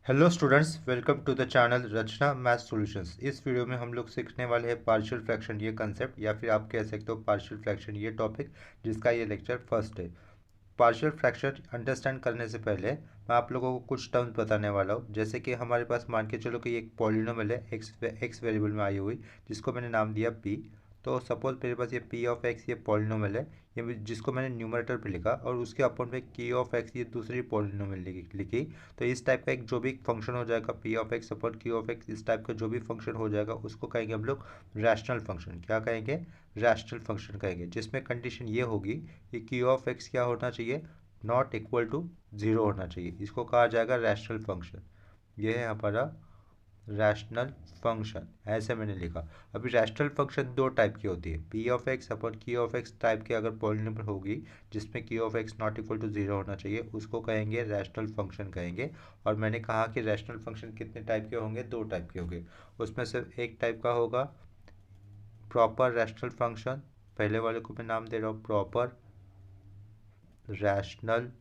Hello students, welcome to the channel Rachna math solutions. इस video में हम लोग सीखने वाले हैं पार्शियल फ्रैक्शन ये कंसेप्ट, या फिर आप कह सकते हो पार्शियल फ्रैक्शन ये टॉपिक, जिसका ये लेक्चर फर्स्ट है। पार्शियल फ्रैक्शन अंडरस्टैंड करने से पहले मैं आप लोगों को कुछ टर्म्स बताने वाला हूँ। जैसे कि हमारे पास मान के चलो कि एक पॉलिनोमियल है एक्स वेरिएबल में आई हुई, जिसको मैंने नाम दिया पी। तो सपोज मेरे पास ये पी ऑफ एक्स ये पॉलिनोमियल है, जिसको मैंने न्यूमरेटर पे लिखा, और उसके अपन पे की ऑफ एक्स ये दूसरी पॉलिनोमियल लिखी। तो इस टाइप का एक जो भी फंक्शन हो जाएगा P of X upon Q of x, इस टाइप का जो भी फंक्शन हो जाएगा उसको कहेंगे हम लोग रैशनल फंक्शन। क्या कहेंगे? रैशनल फंक्शन कहेंगे, जिसमें कंडीशन ये होगी कि क्यू ऑफ एक्स क्या होना चाहिए, नॉट इक्वल टू जीरो होना चाहिए। इसको कहा जाएगा रैशनल फंक्शन। ये है हमारा रैशनल फंक्शन, ऐसे मैंने लिखा। अभी रैशनल फंक्शन दो टाइप की होती है, P of X upon Q of X type की अगर पॉलिनोमियल होगी जिसमें Q of X not equal to zero होना चाहिए, उसको कहेंगे रैशनल फंक्शन कहेंगे। और मैंने कहा कि रैशनल फंक्शन कितने टाइप के होंगे? दो टाइप के होंगे। उसमें से एक टाइप का होगा प्रॉपर रैशनल फंक्शन, पहले वाले को मैं नाम दे रहा हूँ प्रॉपर रैशनल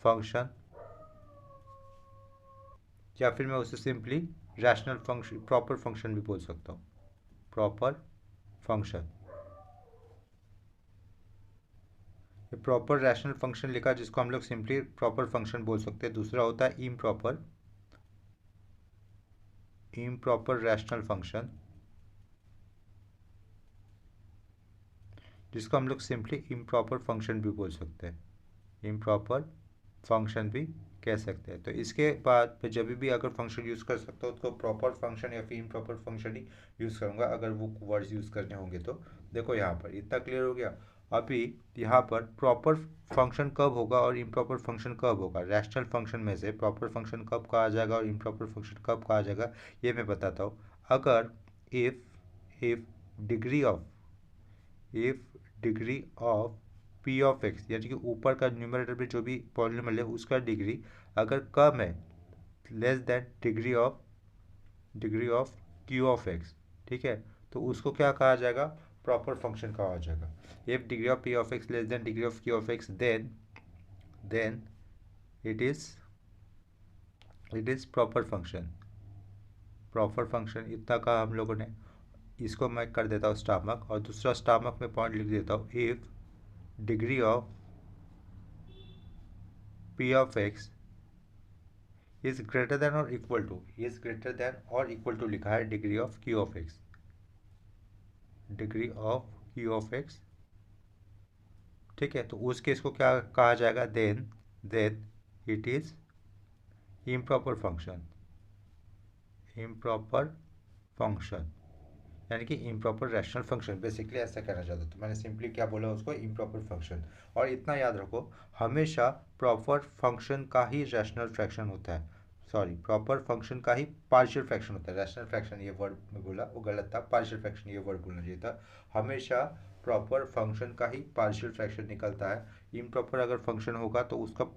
फंक्शन, या फिर मैं उसे simply rational function proper function भी बोल सकता हूँ, प्रॉपर फंक्शन। ये प्रॉपर रैशनल फंक्शन लिखा, जिसको हम लोग सिंपली प्रॉपर फंक्शन बोल सकते हैं। दूसरा होता है इम्प्रॉपर इम्प्रॉपर रैशनल फंक्शन, जिसको हम लोग सिंपली इम्प्रॉपर फंक्शन भी बोल सकते हैं, इम्प्रॉपर फंक्शन भी कह सकते हैं। तो इसके बाद मैं जब भी अगर फंक्शन यूज़ कर सकता हूँ तो प्रॉपर फंक्शन या फिर इम्प्रॉपर फंक्शन ही यूज़ करूँगा, अगर वो वर्ड्स यूज़ करने होंगे तो। देखो यहाँ पर इतना क्लियर हो गया। अभी यहाँ पर प्रॉपर फंक्शन कब होगा और इम्प्रॉपर फंक्शन कब होगा, रैशनल फंक्शन में से प्रॉपर फंक्शन कब कहा जाएगा और इम्प्रॉपर फंक्शन कब कहा जाएगा, ये मैं बताता हूँ। अगर if degree of if degree of P of x, यानी कि ऊपर का न्यूमरेटर में जो भी पॉलिनोमियल है उसका डिग्री अगर कम है, less than degree of Q of x, ठीक है, तो उसको क्या कहा जाएगा? प्रॉपर फंक्शन कहा जाएगा। If degree of P of X less than degree of Q of X, then it is proper function. Proper function इतना कहा हम लोगों ने। इसको मैं कर देता हूँ स्टामक, और दूसरा स्टामक में पॉइंट लिख देता हूँ, if degree of P of x is greater than और equal to, is greater than और इक्वल टू लिखा है degree of Q of x, degree of Q of x, ठीक है। तो उस केस को क्या कहा जाएगा? Then it is improper function, improper function, यानी कि इम्प्रॉपर रैशनल फंक्शन, बेसिकली ऐसा कहना चाहता हूँ। तो मैंने सिंपली क्या बोला उसको? Improper function. और इतना याद रखो, हमेशा प्रॉपर फंक्शन का ही रैशनल फ्रैक्शन होता है, सॉरी प्रॉपर फंक्शन का ही पार्शियल फ्रैक्शन होता है। रैशनल फ्रैक्शन ये वर्ड में बोला वो गलत था, पार्शियल फ्रैक्शन ये वर्ड बोलना चाहिए था। हमेशा प्रॉपर फंक्शन का ही पार्शियल फ्रैक्शन निकलता है। इम्प्रॉपर अगर फंक्शन होगा तो उसका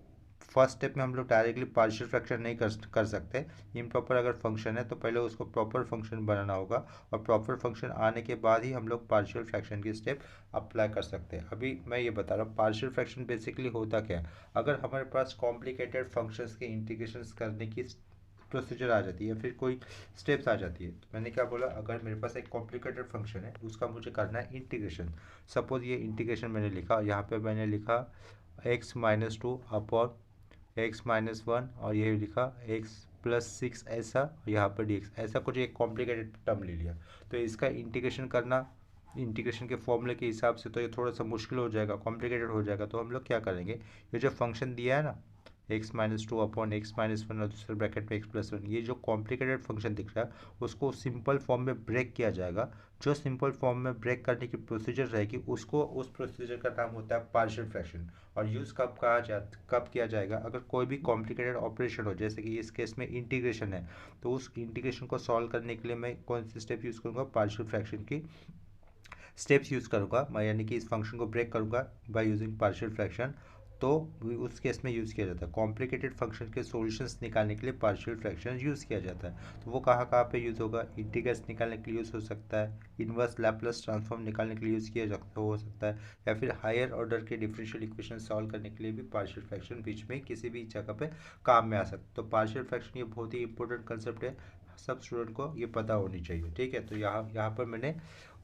फर्स्ट स्टेप में हम लोग डायरेक्टली पार्शियल फ्रैक्शन नहीं कर सकते। इम्प्रॉपर अगर फंक्शन है तो पहले उसको प्रॉपर फंक्शन बनाना होगा, और प्रॉपर फंक्शन आने के बाद ही हम लोग पार्शियल फ्रैक्शन की स्टेप अप्लाई कर सकते हैं। अभी मैं ये बता रहा हूँ पार्शियल फ्रैक्शन बेसिकली होता क्या है। अगर हमारे पास कॉम्प्लिकेटेड फंक्शंस के इंटीग्रेशन करने की प्रोसीजर आ जाती है, फिर कोई स्टेप्स आ जाती है, तो मैंने क्या बोला, अगर मेरे पास एक कॉम्प्लिकेटेड फंक्शन है उसका मुझे करना है इंटीग्रेशन। सपोज ये इंटीग्रेशन मैंने लिखा, यहाँ पे मैंने लिखा x-2 अपॉन x-1, और ये लिखा x+6 ऐसा, और यहाँ पर dx, ऐसा कुछ एक कॉम्प्लिकेटेड टर्म ले लिया। तो इसका इंटीग्रेशन करना इंटीग्रेशन के फॉर्मूले के हिसाब से तो ये थोड़ा सा मुश्किल हो जाएगा, कॉम्प्लिकेटेड हो जाएगा। तो हम लोग क्या करेंगे, ये जो फंक्शन दिया है ना x-2 अपॉन x-1 और दूसरे ब्रैकेट में x+1, ये जो कॉम्प्लिकेटेड फंक्शन दिख रहा है उसको सिंपल फॉर्म में ब्रेक किया जाएगा। जो सिंपल फॉर्म में ब्रेक करने की प्रोसीजर रहेगी उसको, उस प्रोसीजर का नाम होता है पार्शियल फ्रैक्शन। और यूज़ कब किया जाएगा? अगर कोई भी कॉम्प्लिकेटेड ऑपरेशन हो, जैसे कि इस केस में इंटीग्रेशन है, तो उस इंटीग्रेशन को सॉल्व करने के लिए मैं कौन सी स्टेप यूज़ करूँगा? पार्शियल फ्रैक्शन की स्टेप्स यूज़ करूँगा मैं, यानी कि इस फंक्शन को ब्रेक करूँगा बाय यूजिंग पार्शियल फ्रैक्शन। तो उस केस में यूज़ किया जाता है। कॉम्प्लिकेटेड फंक्शन के सॉल्यूशंस निकालने के लिए पार्शियल फ्रैक्शन यूज़ किया जाता है। तो वो कहाँ कहाँ पे यूज़ होगा? इंटीग्रल्स निकालने के लिए यूज़ हो सकता है, इनवर्स लैप्लास ट्रांसफॉर्म निकालने के लिए यूज़ किया जाता हो सकता है, या फिर हायर ऑर्डर के डिफरेंशियल इक्वेशन सॉल्व करने के लिए भी पार्शियल फ्रैक्शन बीच में किसी भी जगह पे काम में आ सकता है। तो पार्शियल फ्रैक्शन ये बहुत ही इंपॉर्टेंट कंसेप्ट है, सब स्टूडेंट को ये पता होनी चाहिए। ठीक है, तो यहाँ पर मैंने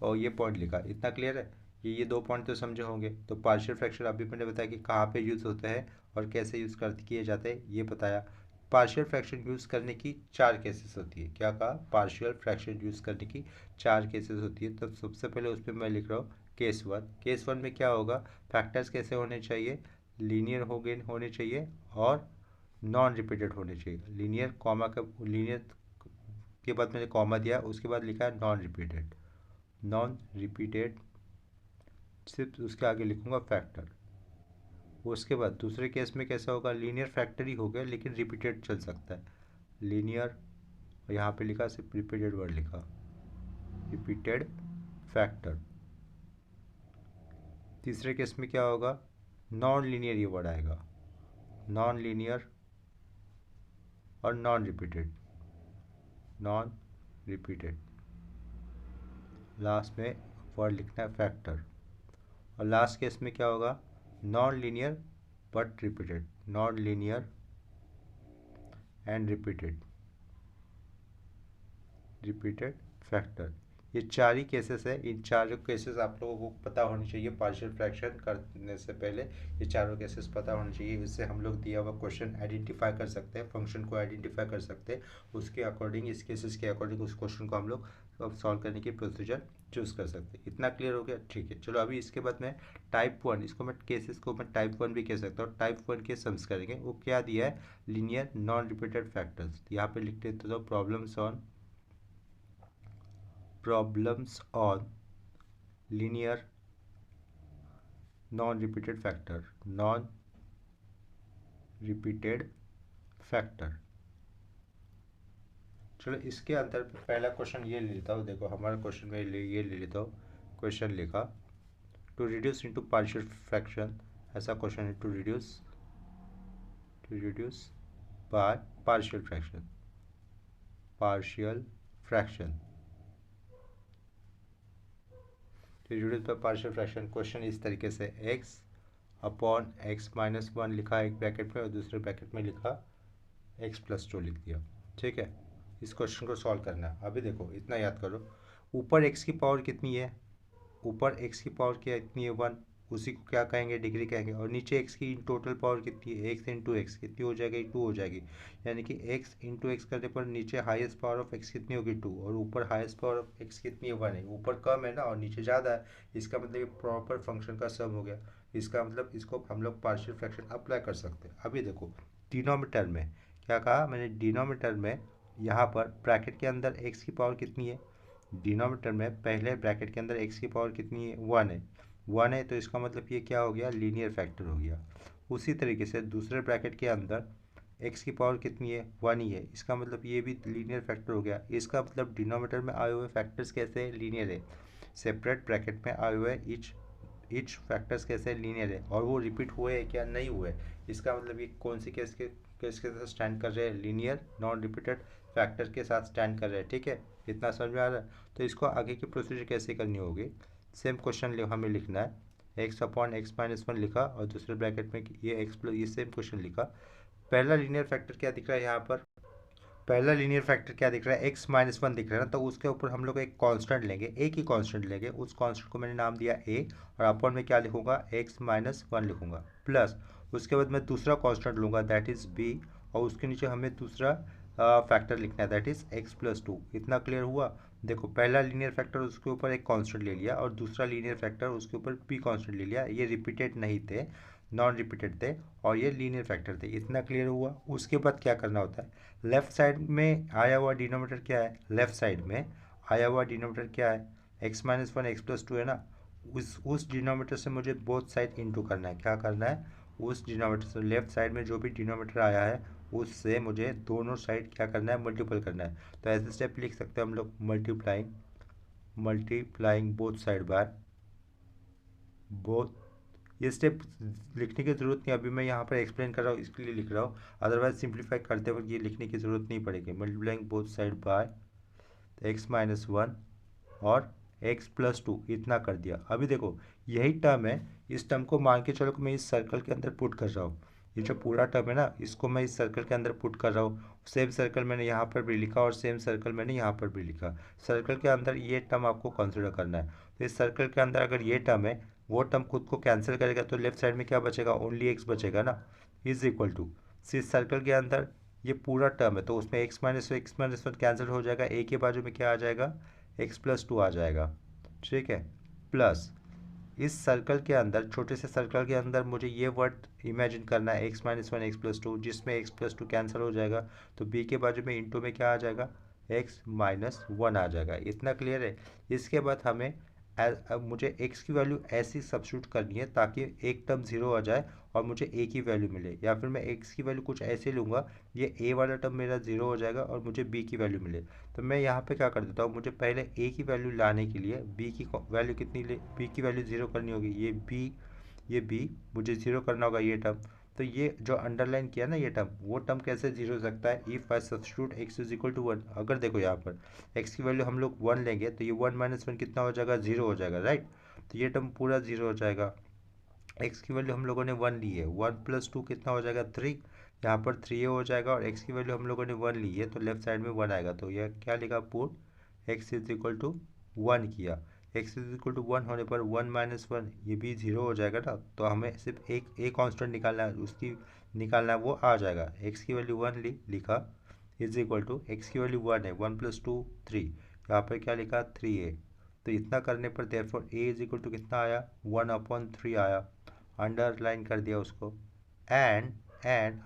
और ये पॉइंट लिखा, इतना क्लियर है? ये दो पॉइंट तो समझे होंगे। तो पार्शियल फ्रैक्शन अभी मैंने बताया कि कहाँ पे यूज़ होता है और कैसे यूज़ कर किए जाते हैं, ये बताया। पार्शियल फ्रैक्शन यूज़ करने की 4 केसेस होती है। क्या कहा? पार्शियल फ्रैक्शन यूज़ करने की 4 केसेस होती है। तो सबसे पहले उस पर मैं लिख रहा हूँ केस 1। केस 1 में क्या होगा? फैक्टर्स कैसे होने चाहिए? लीनियर होने चाहिए और नॉन रिपीटेड होने चाहिए। लीनियर के बाद मैंने कॉमा दिया, उसके बाद लिखा है नॉन रिपीटेड, सिर्फ उसके आगे लिखूंगा फैक्टर। उसके बाद दूसरे केस में कैसा होगा? लीनियर फैक्टर ही हो गया लेकिन रिपीटेड चल सकता है। लीनियर, यहाँ पे लिखा, सिर्फ रिपीटेड वर्ड लिखा, रिपीटेड फैक्टर। तीसरे केस में क्या होगा? नॉन लीनियर ये वर्ड आएगा, नॉन लीनियर और non repeated, non repeated. Last में वर्ड लिखना है फैक्टर। और लास्ट केस में क्या होगा? Non linear but repeated, non linear and repeated factor. ये 4 ही केसेस है। इन चारों केसेस आप लोगों को पता होनी चाहिए पार्शियल फ्रैक्शन करने से पहले। ये चारों केसेस पता होने चाहिए, इससे हम लोग दिया हुआ क्वेश्चन आइडेंटिफाई कर सकते हैं, फंक्शन को आइडेंटिफाई कर सकते हैं, उसके अकॉर्डिंग, इस केसेस के अकॉर्डिंग उस क्वेश्चन को हम लोग सॉल्व करने की प्रोसीजर चूज़ कर सकते हैं। इतना क्लियर हो गया? ठीक है, चलो अभी इसके बाद में टाइप 1, इसको मैं केसेस को मैं टाइप 1 भी कह सकता हूँ। टाइप 1 के सम्स करेंगे। वो क्या दिया है? Linear non repeated factors. यहाँ पे लिख देते हो problems on linear non repeated factor। चलो इसके अंदर पहला क्वेश्चन ये ले लेता हूँ। देखो हमारा क्वेश्चन में ये ले लेता हूँ। क्वेश्चन लिखा to reduce into partial fraction, ऐसा क्वेश्चन है। To reduce by partial fraction reduce by partial fraction. Question इस तरीके से, x अपॉन x माइनस 1 लिखा एक ब्रैकेट में और दूसरे ब्रैकेट में लिखा x+2 लिख दिया। ठीक है, इस क्वेश्चन को सॉल्व करना है। अभी देखो इतना याद करो, ऊपर x की पावर कितनी है? ऊपर x की पावर क्या इतनी है? 1, उसी को क्या कहेंगे? डिग्री कहेंगे। और नीचे x की टोटल पावर कितनी है? x इंटू एक्स कितनी हो जाएगी? 2 हो जाएगी। यानी कि x इंटू एक्स करने पर नीचे हाईएस्ट पावर ऑफ x कितनी होगी? 2, और ऊपर हाईएस्ट पावर ऑफ x कितनी है? 1 है। ऊपर कम है ना और नीचे ज़्यादा है, इसका मतलब ये प्रॉपर फंक्शन का सम हो गया। इसका मतलब इसको हम लोग पार्शियल फ्रैक्शन अप्लाई कर सकते हैं। अभी देखो डिनोमिनेटर में क्या कहा मैंने? डिनोमिनेटर में यहाँ पर ब्रैकेट के अंदर x की पावर कितनी है? डिनोमिनेटर में पहले ब्रैकेट के अंदर x की पावर कितनी है? 1 है। तो इसका मतलब ये क्या हो गया? लीनियर फैक्टर हो गया। उसी तरीके से दूसरे ब्रैकेट के अंदर x की पावर कितनी है? 1 ही है। इसका मतलब ये भी लीनियर फैक्टर हो गया। इसका मतलब डिनोमिनेटर में आए हुए फैक्टर्स कैसे लीनियर है? सेपरेट ब्रैकेट में आए हुए ईच फैक्टर्स कैसे लीनियर है, और वो रिपीट हुए हैं क्या? नहीं हुए। इसका मतलब ये कौन सी केस के साथ स्टैंड कर रहे हैं? लीनियर नॉन रिपीटेड फैक्टर के साथ स्टैंड कर रहे हैं। ठीक है, इतना समझ में आ रहा है? तो इसको आगे की प्रोसीजर कैसे करनी होगी? सेम क्वेश्चन हमें लिखना है। x अपॉन एक्स माइनस 1 लिखा और दूसरे ब्रैकेट में ये x प्लस, ये सेम क्वेश्चन लिखा। पहला लीनियर फैक्टर क्या दिख रहा है यहाँ पर? पहला लीनियर फैक्टर क्या दिख रहा है? x माइनस 1 दिख रहा है ना। तो उसके ऊपर हम लोग एक कांस्टेंट लेंगे, एक ही कांस्टेंट लेंगे। उस कांस्टेंट को मैंने नाम दिया a, और अपॉन में क्या लिखूंगा? x माइनस 1 लिखूंगा, प्लस उसके बाद मैं दूसरा कांस्टेंट लूँगा, दैट इज़ b, और उसके नीचे हमें दूसरा फैक्टर लिखना है, दैट इज़ x+2। इतना क्लियर हुआ? देखो पहला लीनियर फैक्टर उसके ऊपर एक कांस्टेंट ले लिया और दूसरा लीनियर फैक्टर उसके ऊपर b कांस्टेंट ले लिया। ये रिपीटेड नहीं थे, नॉन रिपीटेड थे, और ये लीनियर फैक्टर थे। इतना क्लियर हुआ? उसके बाद क्या करना होता है? लेफ्ट साइड में आया हुआ डिनोमिनेटर क्या है? लेफ्ट साइड में आया हुआ डिनोमिनेटर क्या है? x माइनस 1 x+2 है ना। उस डिनोमिनेटर से मुझे बोथ साइड इंटू करना है। क्या करना है? उस डिनोमिनेटर से लेफ्ट साइड में जो भी डिनोमिनेटर आया है उससे मुझे दोनों साइड क्या करना है? मल्टीपल करना है। तो ऐसे स्टेप लिख सकते हैं हम लोग, multiplying both side by both ये स्टेप लिखने की ज़रूरत नहीं, अभी मैं यहाँ पर एक्सप्लेन कर रहा हूँ इसके लिए लिख रहा हूँ, अदरवाइज सिंप्लीफाई करते वक्त ये लिखने की ज़रूरत नहीं पड़ेगी। Multiplying both side by x-1 और x+2 इतना कर दिया। अभी देखो यही टर्म है, इस टर्म को मान के चलो कि मैं इस सर्कल के अंदर पुट कर रहा हूँ, ये जो पूरा टर्म है ना इसको मैं इस सर्कल के अंदर पुट कर रहा हूँ। सेम सर्कल मैंने यहाँ पर भी लिखा और सेम सर्कल मैंने यहाँ पर भी लिखा। सर्कल के अंदर ये टर्म आपको कंसिडर करना है। तो इस सर्कल के अंदर अगर ये टर्म है, वो टर्म खुद को कैंसिल करेगा तो लेफ्ट साइड में क्या बचेगा, ओनली एक्स बचेगा ना, इज इक्वल टू इस सर्कल के अंदर ये पूरा टर्म है तो उसमें x-1 कैंसिल हो जाएगा, ए के बाजू में क्या आ जाएगा, x+2 आ जाएगा। ठीक है, प्लस इस सर्कल के अंदर, छोटे से सर्कल के अंदर मुझे ये वर्ड इमेजिन करना है x-1 x+2, जिसमें x+2 कैंसिल हो जाएगा तो b के बाजू में इंटू में क्या आ जाएगा, x-1 आ जाएगा। इतना क्लियर है। इसके बाद हमें अब मुझे x की वैल्यू ऐसी सब्स्टिट्यूट करनी है ताकि एक टर्म जीरो आ जाए और मुझे a की वैल्यू मिले, या फिर मैं x की वैल्यू कुछ ऐसे लूँगा, ये a वाला टर्म मेरा जीरो हो जाएगा और मुझे b की वैल्यू मिले। तो मैं यहाँ पे क्या कर देता हूँ, मुझे पहले a की वैल्यू लाने के लिए b की वैल्यू कितनी ले, b की वैल्यू ज़ीरो करनी होगी, ये b मुझे ज़ीरो करना होगा ये टर्म। तो ये जो अंडरलाइन किया ना ये टर्म, वो टर्म कैसे जीरो हो सकता है, if I substitute x is equal to 1। अगर देखो यहाँ पर x की वैल्यू हम लोग 1 लेंगे तो ये 1 - 1 कितना हो जाएगा, जीरो हो जाएगा, राइट। तो ये टर्म पूरा जीरो हो जाएगा। x की वैल्यू हम लोगों ने 1 ली है, 1+2 कितना हो जाएगा, 3। यहाँ पर 3 हो जाएगा और x की वैल्यू हम लोगों ने 1 ली है तो लेफ्ट साइड में 1 आएगा। तो यह क्या लिखा, put x is equal to 1 किया। x इज इक्वल टू 1 होने पर 1 - 1 ये भी जीरो हो जाएगा ना, तो हमें सिर्फ एक कांस्टेंट निकालना है, उसकी निकालना है, वो आ जाएगा। x की वैल्यू 1 लिखा इज इक्वल टू x की वैल्यू 1 है, 1+2 3, यहाँ पर क्या लिखा 3a। तो इतना करने पर therefore a is equal to कितना आया, 1/3 आया, अंडरलाइन कर दिया उसको। एंड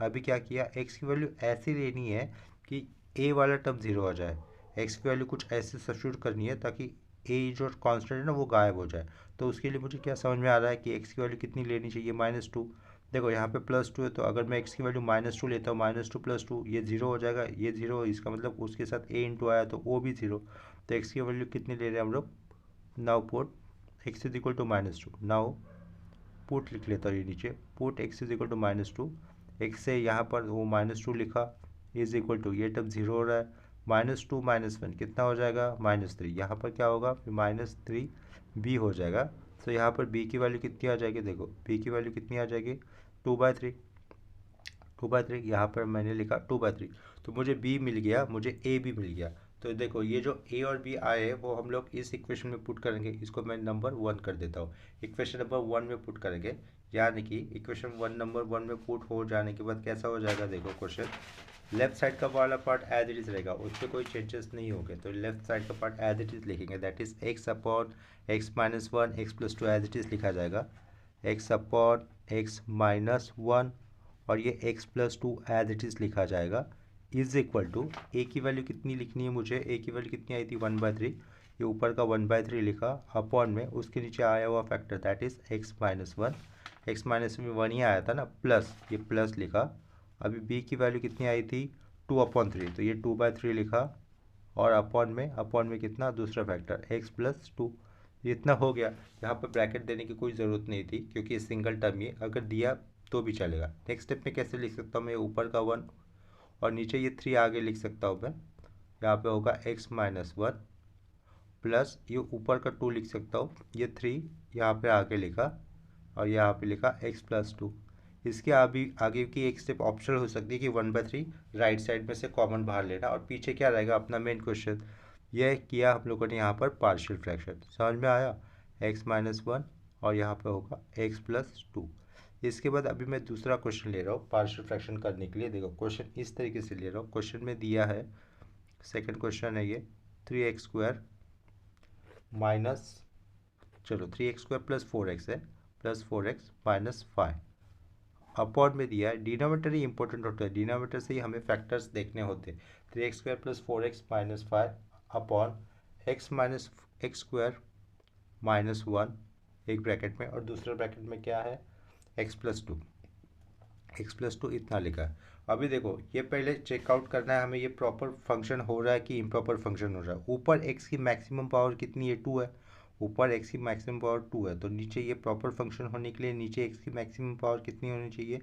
अभी क्या किया, x की वैल्यू ऐसी लेनी है कि a वाला टर्म जीरो हो जाए, x की वैल्यू कुछ ऐसे सब्स्टिट्यूट करनी है ताकि a जो कांस्टेंट है ना वो गायब हो जाए। तो उसके लिए मुझे क्या समझ में आ रहा है कि x की वैल्यू कितनी लेनी चाहिए, -2। देखो यहाँ पे +2 है तो अगर मैं x की वैल्यू -2 लेता हूँ, -2+2 ये जीरो हो जाएगा, ये जीरो, इसका मतलब उसके साथ a इंटू आया तो वो भी जीरो। तो x की वैल्यू कितनी ले रहे हैं हम लोग, now put x is equal to -2। Now put लिख लेता हूँ ये नीचे, put x is equal to -2। x से यहाँ पर वो -2 लिखा इज इक्वल टू, ये टर्म जीरो हो रहा है, -2 - 1 कितना हो जाएगा, -3। यहाँ पर क्या होगा, फिर -3b हो जाएगा। तो यहाँ पर b की वैल्यू कितनी आ जाएगी, देखो b की वैल्यू कितनी आ जाएगी, 2/3। 2/3 यहाँ पर मैंने लिखा 2/3। तो मुझे b मिल गया, मुझे a भी मिल गया। तो देखो ये जो a और b आए हैं वो हम लोग इस इक्वेशन में पुट करेंगे, इसको मैं नंबर 1 कर देता हूँ, इक्वेशन नंबर 1 में पुट करेंगे। यानी कि इक्वेशन नंबर 1 में पुट हो जाने के बाद कैसा हो जाएगा, देखो क्वेश्चन लेफ्ट साइड का वाला पार्ट एज इट इज रहेगा, उस पर कोई चेंजेस नहीं होंगे। तो लेफ्ट साइड का पार्ट एज इट इज लिखेंगे, that is x/(x-1 x+2) as it is लिखा जाएगा, x/(x-1) और ये x+2 एज इट इज़ लिखा जाएगा, इज इक्वल टू ए की वैल्यू कितनी लिखनी है मुझे, ए की वैल्यू कितनी आई थी, 1/3। ये ऊपर का 1/3 लिखा, अपॉन में उसके नीचे आया हुआ factor that is x-1, x-1 ही आया था ना, प्लस ये प्लस लिखा। अभी b की वैल्यू कितनी आई थी, 2/3, तो ये 2/3 लिखा और अपॉन में कितना, दूसरा फैक्टर x+2। इतना हो गया। यहाँ पर ब्रैकेट देने की कोई ज़रूरत नहीं थी क्योंकि सिंगल टर्म ही, अगर दिया तो भी चलेगा। नेक्स्ट स्टेप में कैसे लिख सकता हूँ मैं, ऊपर का 1 और नीचे ये 3 आगे लिख सकता हूँ मैं। यहाँ पे होगा x-1 प्लस ये ऊपर का 2 लिख सकता हूँ, ये 3 यहाँ पे आगे लिखा और यहाँ पे लिखा x+2। इसके आगे की एक स्टेप ऑप्शनल हो सकती है कि 1/3 राइट साइड में से कॉमन बाहर लेना और पीछे क्या रहेगा अपना मेन क्वेश्चन। यह किया हम लोगों ने यहाँ पर पार्शियल फ्रैक्शन, समझ में आया, x-1 और यहाँ पे होगा x+2। इसके बाद अभी मैं दूसरा क्वेश्चन ले रहा हूँ पार्शियल फ्रैक्शन करने के लिए। देखो क्वेश्चन इस तरीके से ले रहा हूँ, क्वेश्चन में दिया है, सेकंड क्वेश्चन है ये, 3x² माइनस, चलो 3x² प्लस 4x है, प्लस 4x माइनस 5 अपॉन में दिया है। डिनोमिनेटर ही इंपॉर्टेंट होता है, डिनोमिनेटर से ही हमें फैक्टर्स देखने होते हैं। 3x² plus 4x minus 5 upon x-(x²) minus 1 एक ब्रैकेट में, और दूसरे ब्रैकेट में क्या है, x+2, x+2 इतना लिखा है। अभी देखो ये पहले चेकआउट करना है हमें, ये प्रॉपर फंक्शन हो रहा है कि इम्प्रॉपर फंक्शन हो रहा है। ऊपर x की मैक्सिमम पावर कितनी है, 2 है, ऊपर x की मैक्सिमम पावर 2 है, तो नीचे ये प्रॉपर फंक्शन होने के लिए नीचे x की मैक्सिमम पावर कितनी होनी चाहिए,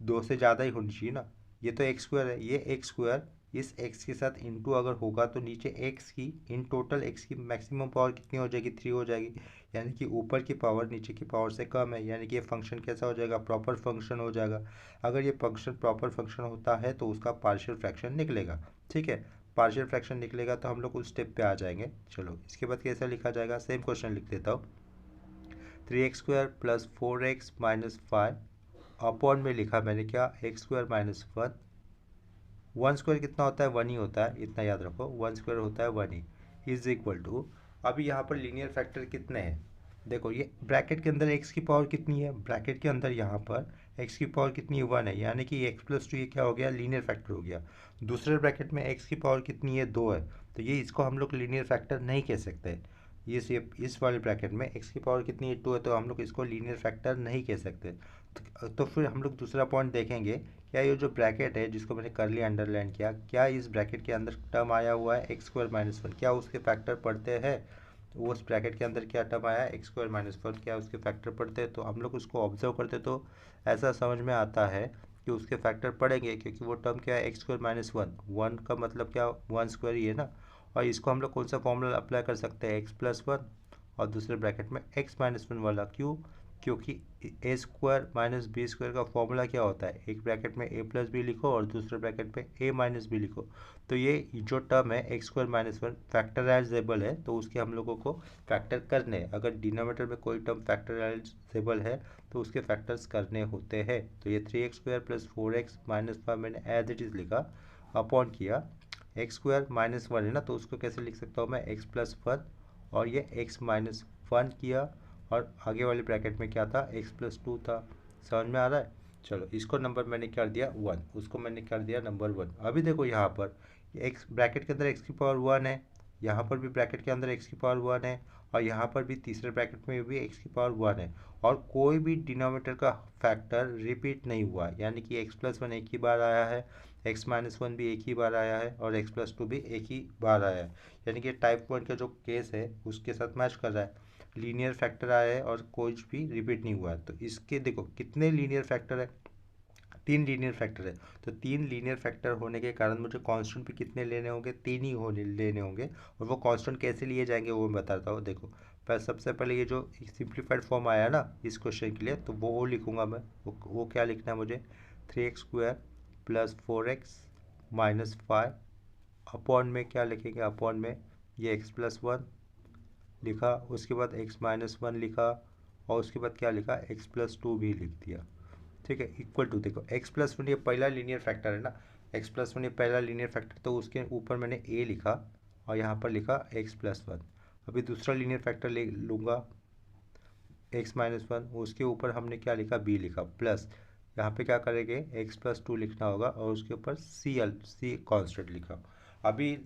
2 से ज़्यादा ही होनी चाहिए ना। ये तो एक्स स्क्वायर है, ये एक्स स्क्वायर इस x के साथ इंटू अगर होगा तो नीचे x की इन टोटल x की मैक्सिमम पावर कितनी हो जाएगी, 3 हो जाएगी। यानी कि ऊपर की पावर नीचे की पावर से कम है, यानी कि ये फंक्शन कैसा हो जाएगा, प्रॉपर फंक्शन हो जाएगा। अगर ये फंक्शन प्रॉपर फंक्शन होता है तो उसका पार्शियल फ्रैक्शन निकलेगा। ठीक है, पार्शियल फ्रैक्शन निकलेगा तो हम लोग उस स्टेप पे आ जाएंगे। चलो इसके बाद कैसा लिखा जाएगा, सेम क्वेश्चन लिख देता हूँ। 3x² plus 4x minus 5 upon में लिखा मैंने क्या, x² माइनस 1। 1 स्क्वायर कितना होता है, 1 ही होता है, इतना याद रखो, 1 स्क्वायर होता है 1 ही, इज इक्वल टू। अभी यहाँ पर लीनियर फैक्टर कितने हैं, देखो ये ब्रैकेट के अंदर x की पावर कितनी है, ब्रैकेट के अंदर यहाँ पर x की पावर कितनी है, 1 है, यानी कि x प्लस 2 ये क्या हो गया, लीनियर फैक्टर हो गया। दूसरे ब्रैकेट में x की पावर कितनी है, 2 है, तो ये इसको हम लोग लीनियर फैक्टर नहीं कह सकते। इस वाले ब्रैकेट में x की पावर कितनी है, 2 है, तो हम लोग इसको लीनियर फैक्टर नहीं कह सकते। तो फिर हम लोग दूसरा पॉइंट देखेंगे, क्या ये जो ब्रैकेट है जिसको मैंने करली अंडरलाइन किया, क्या इस ब्रैकेट के अंदर टर्म आया हुआ है x² माइनस 1, क्या उसके फैक्टर पड़ते हैं, वो उस ब्रैकेट के अंदर क्या टर्म आया है x² माइनस 1, क्या उसके फैक्टर पड़ते हैं, तो हम लोग उसको ऑब्जर्व करते तो ऐसा समझ में आता है कि उसके फैक्टर पड़ेंगे, क्योंकि वो टर्म क्या है x² माइनस 1, 1 का मतलब क्या 1 स्क्वायर ही है ना। और इसको हम लोग कौन सा फॉर्मूला अप्लाई कर सकते हैं, x प्लस 1 और दूसरे ब्रैकेट में x माइनस 1 वाला, क्यों, क्योंकि ए स्क्वायर माइनस बी स्क्वायर का फॉर्मूला क्या होता है, एक ब्रैकेट में ए प्लस बी लिखो और दूसरे ब्रैकेट में ए माइनस बी लिखो। तो ये जो टर्म है एक्स स्क्वायर माइनस 1 फैक्टराइजेबल है, तो उसके हम लोगों को फैक्टर करने हैं। अगर डिनोमिनेटर में कोई टर्म फैक्टराइजेबल है तो उसके फैक्टर्स करने होते हैं। तो ये 3x² प्लस 4x माइनस 5 मैंने एज इट इज़ लिखा, अपॉन किया x² माइनस 1 है ना, तो उसको कैसे लिख सकता हूँ मैं, x प्लस 1 और ये x माइनस 1 किया, और आगे वाले ब्रैकेट में क्या था, x प्लस 2 था। समझ में आ रहा है। चलो इसको नंबर मैंने कर दिया 1, उसको मैंने कर दिया नंबर 1। अभी देखो यहाँ पर x ब्रैकेट के अंदर x की पावर 1 है, यहाँ पर भी ब्रैकेट के अंदर x की पावर 1 है, और यहाँ पर भी तीसरे ब्रैकेट में भी x की पावर 1 है, और कोई भी डिनोमिनेटर का फैक्टर रिपीट नहीं हुआ, यानी कि x प्लस 1 एक ही बार आया है, x माइनस 1 भी एक ही बार आया है, और x प्लस 2 भी एक ही बार आया है। यानी कि टाइप 1 का जो केस है उसके साथ मैच कर रहा है, लीनियर फैक्टर आया है और कुछ भी रिपीट नहीं हुआ है। तो इसके देखो कितने लीनियर फैक्टर है, 3 लीनियर फैक्टर है, तो 3 लीनियर फैक्टर होने के कारण मुझे कांस्टेंट भी कितने लेने होंगे, 3 ही होने लेने होंगे। और वो कांस्टेंट कैसे लिए जाएंगे वो मैं बताता हूँ। देखो सबसे पहले ये जो सिंप्लीफाइड फॉर्म आया ना इस क्वेश्चन के लिए, तो वो लिखूंगा मैं, वो क्या लिखना है मुझे, 3x² plus 4x minus 5 upon में क्या लिखेंगे, अपॉन में ये x प्लस 1 लिखा, उसके बाद x माइनस 1 लिखा, और उसके बाद क्या लिखा, x प्लस 2 भी लिख दिया। ठीक है, इक्वल टू, देखो x प्लस 1 ये पहला लीनियर फैक्टर है ना, x प्लस 1 ये पहला लीनियर फैक्टर, तो उसके ऊपर मैंने a लिखा और यहाँ पर लिखा x प्लस 1। अभी दूसरा लीनियर फैक्टर ले लूँगा x माइनस 1, उसके ऊपर हमने क्या लिखा, b लिखा, प्लस यहाँ पे क्या करेंगे x प्लस 2 लिखना होगा, और उसके ऊपर c कॉन्स्टेंट लिखा। अभी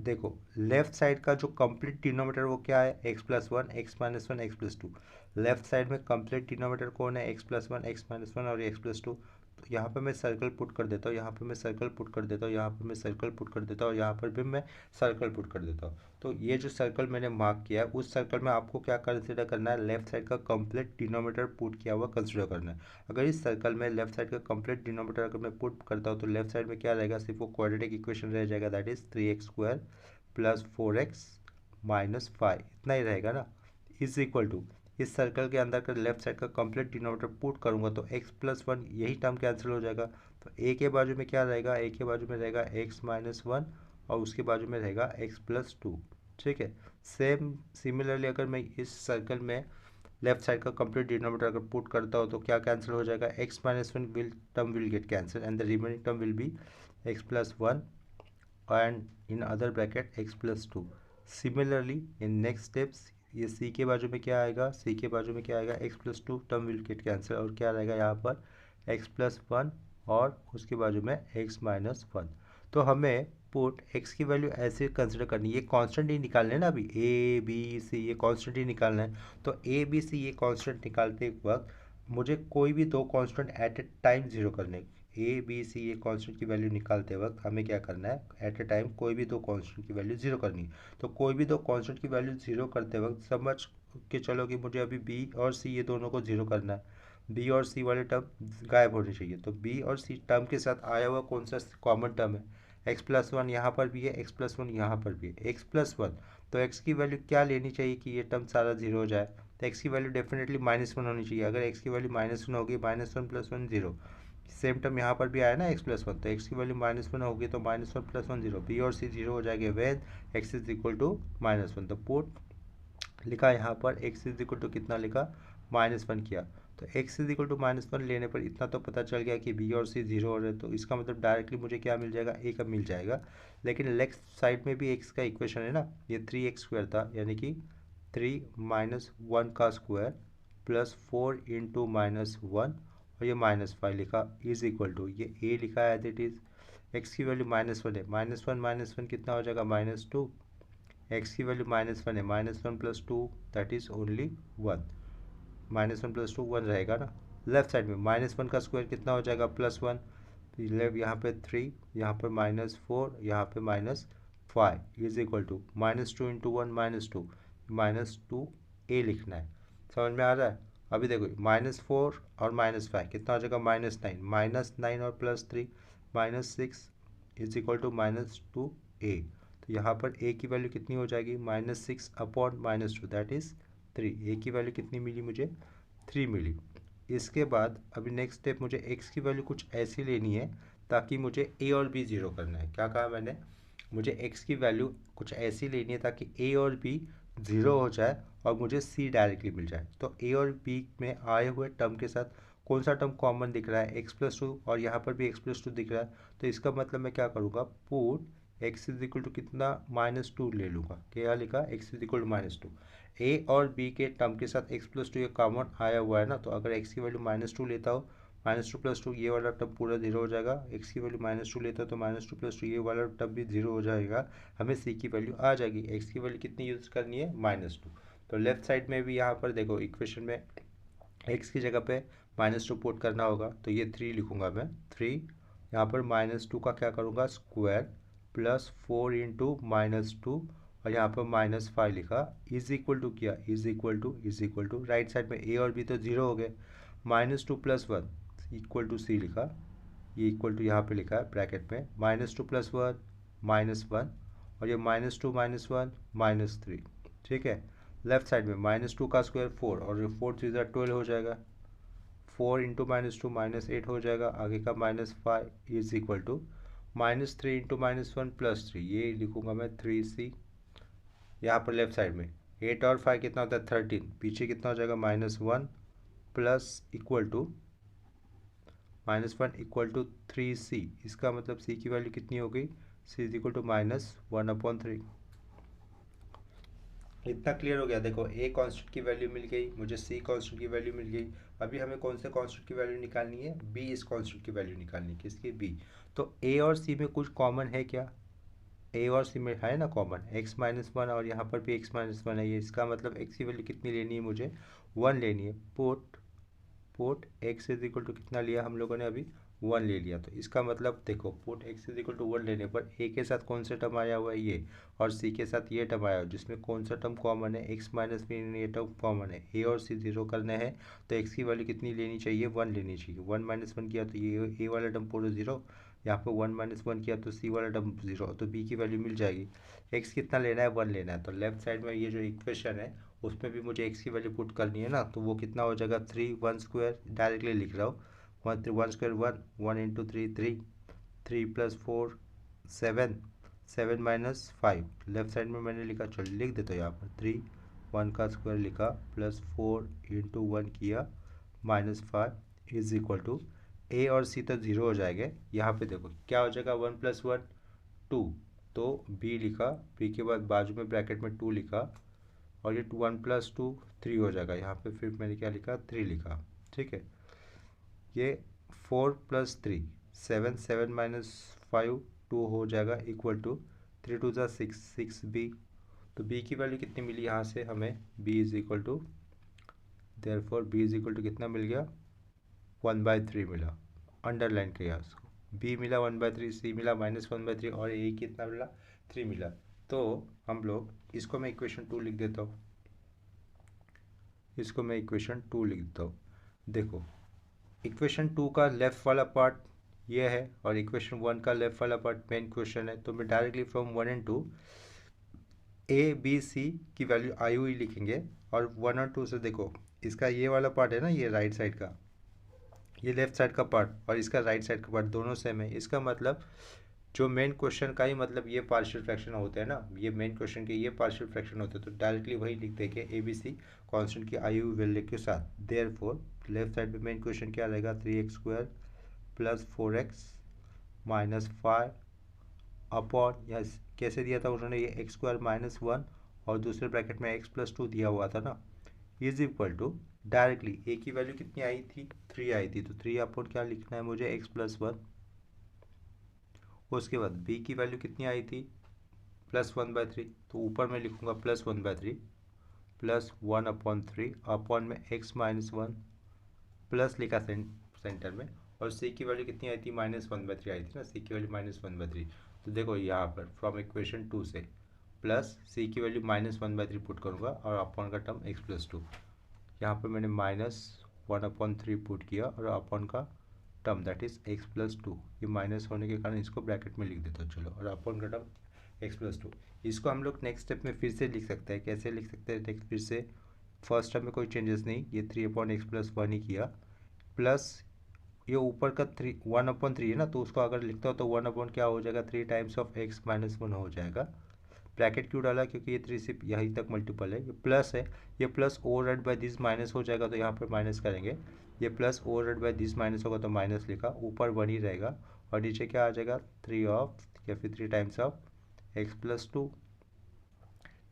देखो लेफ्ट साइड का जो कंप्लीट डिनोमिनेटर वो क्या है, x plus 1 x minus 1 x plus 2। Left side में कंप्लीट डिनोमिनेटर कौन है, x प्लस 1 x माइनस 1 और x प्लस 2। तो यहाँ पे मैं सर्कल पुट कर देता हूँ, यहाँ पे मैं सर्कल पुट कर देता हूँ, यहाँ पे मैं सर्कल पुट कर देता हूँ, और यहाँ पर भी मैं सर्कल पुट कर देता हूँ। तो ये जो सर्कल मैंने मार्क किया है उस सर्कल में आपको क्या कंसिडर करना है, लेफ्ट साइड का कंप्लीट डिनोमिनेटर पुट किया हुआ कंसिडर करना है। अगर इस सर्कल में लेफ्ट साइड का कंप्लीट डिनोमिनेटर अगर मैं पुट करता हूँ तो लेफ्ट साइड में क्या रहेगा, सिर्फ वो क्वाड्रेटिक इक्वेशन रह जाएगा, that is 3x² plus 4x minus 5, इतना ही रहेगा ना, इज इक्वल टू, इस सर्कल के अंदर का लेफ्ट साइड का कंप्लीट डिनोमिनेटर पुट करूंगा तो x प्लस 1 यही टर्म कैंसिल हो जाएगा, तो a के बाजू में क्या रहेगा, a के बाजू में रहेगा x माइनस 1 और उसके बाजू में रहेगा x प्लस 2। ठीक है, सेम सिमिलरली अगर मैं इस सर्कल में लेफ्ट साइड का कंप्लीट डिनोमिनेटर अगर पुट करता हूँ तो क्या कैंसिल हो जाएगा, x minus 1 term will get cancel and the remaining term will be x plus 1 and in other bracket x plus 2। similarly in next steps ये c के बाजू में क्या आएगा, c के बाजू में क्या आएगा, x plus 2 term will get cancel, और क्या रहेगा यहाँ पर x plus 1 और उसके बाजू में x minus 1। तो हमें पुट x की वैल्यू ऐसे कंसिडर करनी है, ये कांस्टेंट ही निकालना है ना, अभी a b c ये कांस्टेंट ही निकालना है। तो a b c ये कांस्टेंट निकालते वक्त मुझे कोई भी दो कांस्टेंट एट ए टाइम जीरो करने, ए बी सी ये कांस्टेंट की वैल्यू निकालते वक्त हमें क्या करना है, एट ए टाइम कोई भी दो कांस्टेंट की वैल्यू जीरो करनी है। तो कोई भी दो कांस्टेंट की वैल्यू जीरो करते वक्त समझ के चलो कि मुझे अभी बी और सी ये दोनों को जीरो करना है। बी और सी वाले टर्म गायब होने चाहिए। तो बी और सी टर्म के साथ आया हुआ कौन सा कॉमन टर्म है, x+1 यहाँ पर भी है, x+1 यहाँ पर भी है, x+1। तो x की वैल्यू क्या लेनी चाहिए कि ये टर्म सारा जीरो हो जाए, तो x की वैल्यू डेफिनेटली -1 होनी चाहिए। अगर x की वैल्यू -1 होगी, -1 + 1 0, सेम टर्म यहाँ पर भी आया ना x+1, तो x की वैल्यू -1 होगी तो -1 + 1 0, बी और सी जीरो हो जाएंगे वेन x = -1। तो पुट लिखा यहाँ पर x = कितना लिखा, -1 किया। तो x = -1 लेने पर इतना तो पता चल गया कि b और c जीरो हो रहे हैं, तो इसका मतलब डायरेक्टली मुझे क्या मिल जाएगा, a का मिल जाएगा। लेकिन लेफ्ट साइड में भी x का इक्वेशन है ना, ये 3x² था, यानी कि 3 - 1 का स्क्वायर प्लस 4 × -1 और ये -5 लिखा इज इक्वल टू, ये a लिखा है एज इट इज़। x की वैल्यू -1 है, -1 कितना हो जाएगा, -2। x की वैल्यू -1 है, -1 + 2 दैट इज ओनली 1, -1 + 2 1 रहेगा ना। लेफ्ट साइड में -1 का स्क्वायर कितना हो जाएगा, +1। लेफ्ट यहाँ पे 3, यहाँ पर -4, यहाँ पे -5 इज इक्वल टू -2 × 1 -2, -2 a लिखना है। समझ में आ रहा है। अभी देखो -4 और -5 कितना हो जाएगा, -9, -9 और +3 -6 इज इक्वल टू -2 a। तो यहाँ पर a की वैल्यू कितनी हो जाएगी, -6/-2 दैट इज़ 3। a की वैल्यू कितनी मिली मुझे, 3 मिली। इसके बाद अभी नेक्स्ट स्टेप मुझे x की वैल्यू कुछ ऐसी लेनी है ताकि मुझे a और b जीरो करना है। क्या कहा मैंने, मुझे x की वैल्यू कुछ ऐसी लेनी है ताकि a और b ज़ीरो हो जाए और मुझे c डायरेक्टली मिल जाए। तो a और b में आए हुए टर्म के साथ कौन सा टर्म कॉमन दिख रहा है, x+2, और यहाँ पर भी x+2 दिख रहा है। तो इसका मतलब मैं क्या करूँगा, पुट x = कितना, -2 ले लूँगा। क्या लिखा, x = -2। a और b के टर्म के साथ x+2 ये कॉमन आया हुआ है ना, तो अगर x की वैल्यू -2 लेता हो, -2 + 2 ये वाला टर्म पूरा जीरो हो जाएगा। x की वैल्यू -2 लेता हो तो -2 + 2 ये वाला टर्म भी जीरो हो जाएगा। हमें c की वैल्यू आ जाएगी। x की वैल्यू कितनी यूज़ करनी है, -2। तो लेफ्ट साइड में भी यहाँ पर देखो इक्वेशन में x की जगह पे -2 पुट करना होगा, तो ये 3 लिखूँगा मैं। 3 यहाँ पर -2 का क्या करूँगा, स्क्वायर प्लस 4 × -2 और यहाँ पर -5 लिखा इज इक्वल टू किया, is equal to right side में a और b तो जीरो हो गए, -2 + 1 इक्वल टू c लिखा, ये इक्वल टू यहाँ पे लिखा है ब्रैकेट में, -2 + 1 -1 और ये -2 -1 -3। ठीक है, लेफ्ट साइड में -2 का स्क्वायर 4 और ये 4 3 12 हो जाएगा, 4 × -2 -8 हो जाएगा, आगे का -5 इज इक्वल टू -3 × -1 +3, ये लिखूँगा मैं 3c। यहाँ पर लेफ्ट साइड में 8 और 5 कितना होता है, 13, पीछे कितना हो जाएगा, -1 प्लस इक्वल टू -1 = 3c। इसका मतलब c की वैल्यू कितनी हो गई, c = -1/3। इतना क्लियर हो गया। देखो a कांस्टेंट की वैल्यू मिल गई मुझे, c कांस्टेंट की वैल्यू मिल गई। अभी हमें कौन से कांस्टेंट की वैल्यू निकालनी है, b इस कांस्टेंट की वैल्यू निकालनी है, किसकी, b। तो a और c में कुछ कॉमन है क्या, a और c में है ना कॉमन, x-1 और यहाँ पर भी x-1 है। ये इसका मतलब x की वैल्यू कितनी लेनी है मुझे, 1 लेनी है। पुट x = कितना लिया हम लोगों ने अभी, 1 ले लिया। तो इसका मतलब देखो पुट x = 1 लेने पर a के साथ कौन सा टर्म आया हुआ है, ये, और c के साथ ये टर्म आया हुआ है, जिसमें कौन सा टर्म कॉमन है, x - b, ये टर्म कॉमन है। a और c जीरो करने हैं तो x की वैल्यू कितनी लेनी चाहिए, 1 लेनी चाहिए। 1 - 1 किया तो ये a वाला टर्म पूरा जीरो, यहाँ पर 1 - 1 किया तो c वाला टर्म जीरो, तो b की वैल्यू मिल जाएगी। x कितना लेना है, 1 लेना है। तो लेफ्ट साइड में ये जो इक्वेशन है उसमें भी मुझे x की वैल्यू पुट करनी है ना, तो वो कितना हो जाएगा, 3 1 स्क्वायर डायरेक्टली लिख रहा हूँ, 1 स्क्वायर 1 1 × 3 3 3 + 4 7 7 - 5। लेफ्ट साइड में मैंने लिखा, चलो लिख देता हूँ यहाँ पर 3 1 का स्क्वायर लिखा प्लस 4 × 1 किया -5 इज इक्वल टू a और c तो जीरो हो जाएंगे। यहाँ पे देखो क्या हो जाएगा, 1 + 1 2, तो b लिखा, b के बाद बाजू में ब्रैकेट में 2 लिखा और ये 1 + 2 3 हो जाएगा। यहाँ पे फिर मैंने क्या लिखा, 3 लिखा। ठीक है, ये 4 + 3 7 7 - 5 2 हो जाएगा इक्वल टू 3 2 ज़ा 6 6b। तो b की वैल्यू कितनी मिली यहाँ से हमें, b = देयरफॉर b = कितना मिल गया, 1/3 मिला। अंडरलाइन किया उसको, बी मिला 1/3, सी मिला -1/3 और ए कितना मिला 3 मिला। तो हम लोग इसको मैं इक्वेशन 2 लिख देता हूँ, इसको मैं इक्वेशन 2 लिख देता हूँ। देखो इक्वेशन 2 का लेफ्ट वाला पार्ट ये है और इक्वेशन 1 का लेफ्ट वाला पार्ट मेन क्वेश्चन है। तो मैं directly from 1 and 2 A B C की वैल्यू आई हुई लिखेंगे और 1 और 2 से देखो इसका ये वाला पार्ट है ना, ये राइट साइड का, ये लेफ्ट साइड का पार्ट और इसका राइट साइड का पार्ट दोनों सेम है। इसका मतलब जो मेन क्वेश्चन का ही मतलब ये पार्शियल फ्रैक्शन होते हैं ना, ये मेन क्वेश्चन के ये पार्शियल फ्रैक्शन होते हैं। तो डायरेक्टली वही लिख देंगे ए बी सी कॉन्स्टेंट की आई हुई वैल्यू के साथ। देयरफॉर लेफ्ट साइड पे मेन क्वेश्चन क्या रहेगा, 3x² + 4x - 5 अपॉन, या कैसे दिया था उन्होंने, ये x² - 1 और दूसरे ब्रैकेट में x + 2 दिया हुआ था ना, इज इक्वल टू डायरेक्टली ए की वैल्यू कितनी आई थी, 3 आई थी, तो 3 अपॉन क्या लिखना है मुझे, x + 1। उसके बाद बी की वैल्यू कितनी आई थी, +1/3, तो ऊपर मैं लिखूंगा +1/3 + 1/3 अपॉन में x - 1 प्लस लिखा सेंटर में। और सी की वैल्यू कितनी आई थी, -1/3 आई थी ना, सी की वैल्यू -1/3। तो देखो यहाँ पर फ्रॉम इक्वेशन 2 से प्लस सी की वैल्यू -1/3 पुट करूँगा और अपॉन का टर्म x + 2, यहाँ पर मैंने -1/3 पुट किया और अपॉन का टर्म दैट इज x + 2, ये माइनस होने के कारण इसको ब्रैकेट में लिख देता हूँ चलो, और अपॉन का टर्म x + 2। इसको हम लोग नेक्स्ट स्टेप में फिर से लिख सकते हैं, कैसे लिख सकते हैं नेक्स्ट, फिर से फर्स्ट स्टेप में कोई चेंजेस नहीं, ये 3/x + 1 ही किया, प्लस ये ऊपर का 1/3 है ना, तो उसको अगर लिखता हो तो 1 क्या हो जाएगा, 3 टाइम्स ऑफ x - 1 हो जाएगा। ब्रैकेट क्यों डाला, क्योंकि ये 3 सिर्फ यहीं तक मल्टीपल है, ये प्लस है, ये plus override by this minus हो जाएगा, तो यहाँ पर माइनस करेंगे, ये plus override by this minus होगा तो माइनस लिखा, ऊपर 1 ही रहेगा और नीचे क्या आ जाएगा, 3 ऑफ या फिर 3 टाइम्स ऑफ x + 2।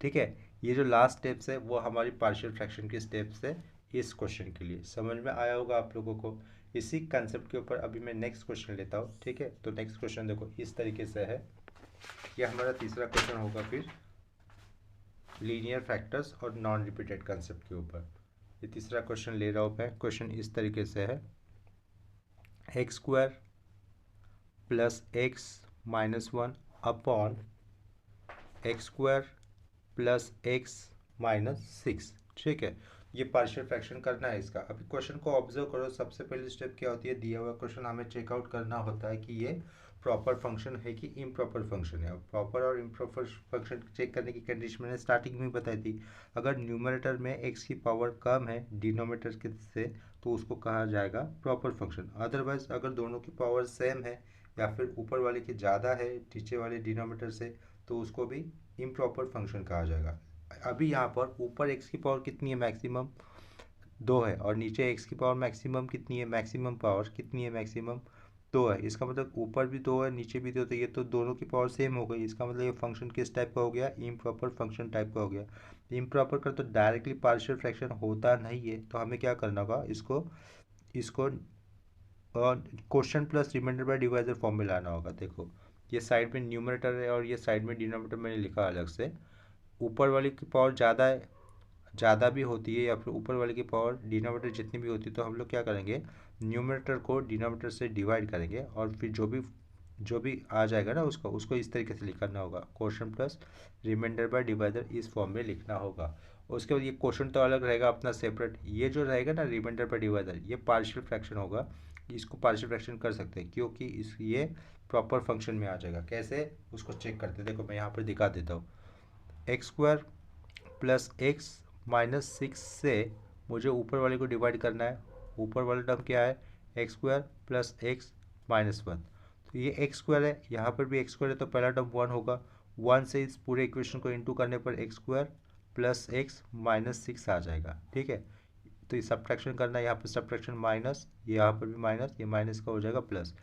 ठीक है, ये जो लास्ट स्टेप्स है वो हमारी पार्शियल फ्रैक्शन की स्टेप्स है इस क्वेश्चन के लिए। समझ में आया होगा आप लोगों को। इसी कंसेप्ट के ऊपर अभी मैं नेक्स्ट क्वेश्चन लेता हूँ। ठीक है, तो नेक्स्ट क्वेश्चन देखो इस तरीके से है, ये हमारा तीसरा क्वेश्चन होगा फिर लीनियर फैक्टर्स और नॉन रिपीटेड कंसेप्ट के ऊपर। ये तीसरा क्वेश्चन ले रहा हूँ मैं। क्वेश्चन इस तरीके से है, x² + x - 1 upon x² + x - 6। ठीक है, ये पार्शियल फ्रैक्शन करना है इसका। अभी क्वेश्चन को ऑब्जर्व करो, सबसे पहली स्टेप क्या होती है, दिया हुआ क्वेश्चन हमें चेकआउट करना होता है कि ये प्रॉपर फंक्शन है कि इम्प्रॉपर फंक्शन है। प्रॉपर और इम्प्रॉपर फंक्शन चेक करने की कंडीशन मैंने स्टार्टिंग में बताई थी। अगर न्यूमरेटर में x की पावर कम है डिनोमिनेटर के से, तो उसको कहा जाएगा प्रॉपर फंक्शन। अदरवाइज अगर दोनों की पावर सेम है या फिर ऊपर वाले की ज़्यादा है नीचे वाले डिनोमिनेटर से, तो उसको भी इम्प्रॉपर फंक्शन कहा जाएगा। अभी यहाँ पर ऊपर x की पावर कितनी है, मैक्सिमम 2 है, और नीचे x की पावर मैक्सिमम कितनी है, मैक्सिमम पावर कितनी है, मैक्सिमम 2 है। इसका मतलब ऊपर भी 2 है नीचे भी 2, तो ये तो दोनों की पावर सेम हो गई। इसका मतलब ये फंक्शन किस टाइप का हो गया, इम्प्रॉपर फंक्शन टाइप का हो गया। इम्प्रॉपर का तो डायरेक्टली पार्शियल फ्रैक्शन होता नहीं है, तो हमें क्या करना होगा, इसको इसको question plus reminder by divisor form में लाना होगा। देखो ये साइड में न्यूमरेटर है और ये साइड में डिनोमिनेटर मैंने लिखा अलग से। ऊपर वाले की पावर ज़्यादा है, ज़्यादा भी होती है, या फिर ऊपर वाले की पावर डिनोमिनेटर जितनी भी होती है, तो हम लोग क्या करेंगे, न्यूमरेटर को डिनोमिनेटर से डिवाइड करेंगे और फिर जो भी आ जाएगा ना उसको इस तरीके से लिखना होगा, question plus reminder by divider इस फॉर्म में लिखना होगा। उसके बाद ये क्वेश्चन तो अलग रहेगा अपना सेपरेट, ये जो रहेगा ना रिमाइंडर बाय डिवाइडर, ये पार्शियल फ्रैक्शन होगा। इसको पार्शियल फ्रैक्शन कर सकते हैं क्योंकि ये प्रॉपर फंक्शन में आ जाएगा। कैसे उसको चेक करते हैं, देखो मैं यहाँ पर दिखा देता हूँ। x² + x - 6 से मुझे ऊपर वाले को डिवाइड करना है। ऊपर वाला टर्म क्या है, x² + x - 1, तो ये x² है, यहाँ पर भी x² है, तो पहला टर्म 1 होगा। 1 से इस पूरे इक्वेशन को इंटू करने पर x² + x - 6 आ जाएगा। ठीक है, तो ये सब्ट्रैक्शन करना है, यहाँ पर सब्ट्रैक्शन माइनस, यहाँ पर भी माइनस, ये माइनस का हो जाएगा plus,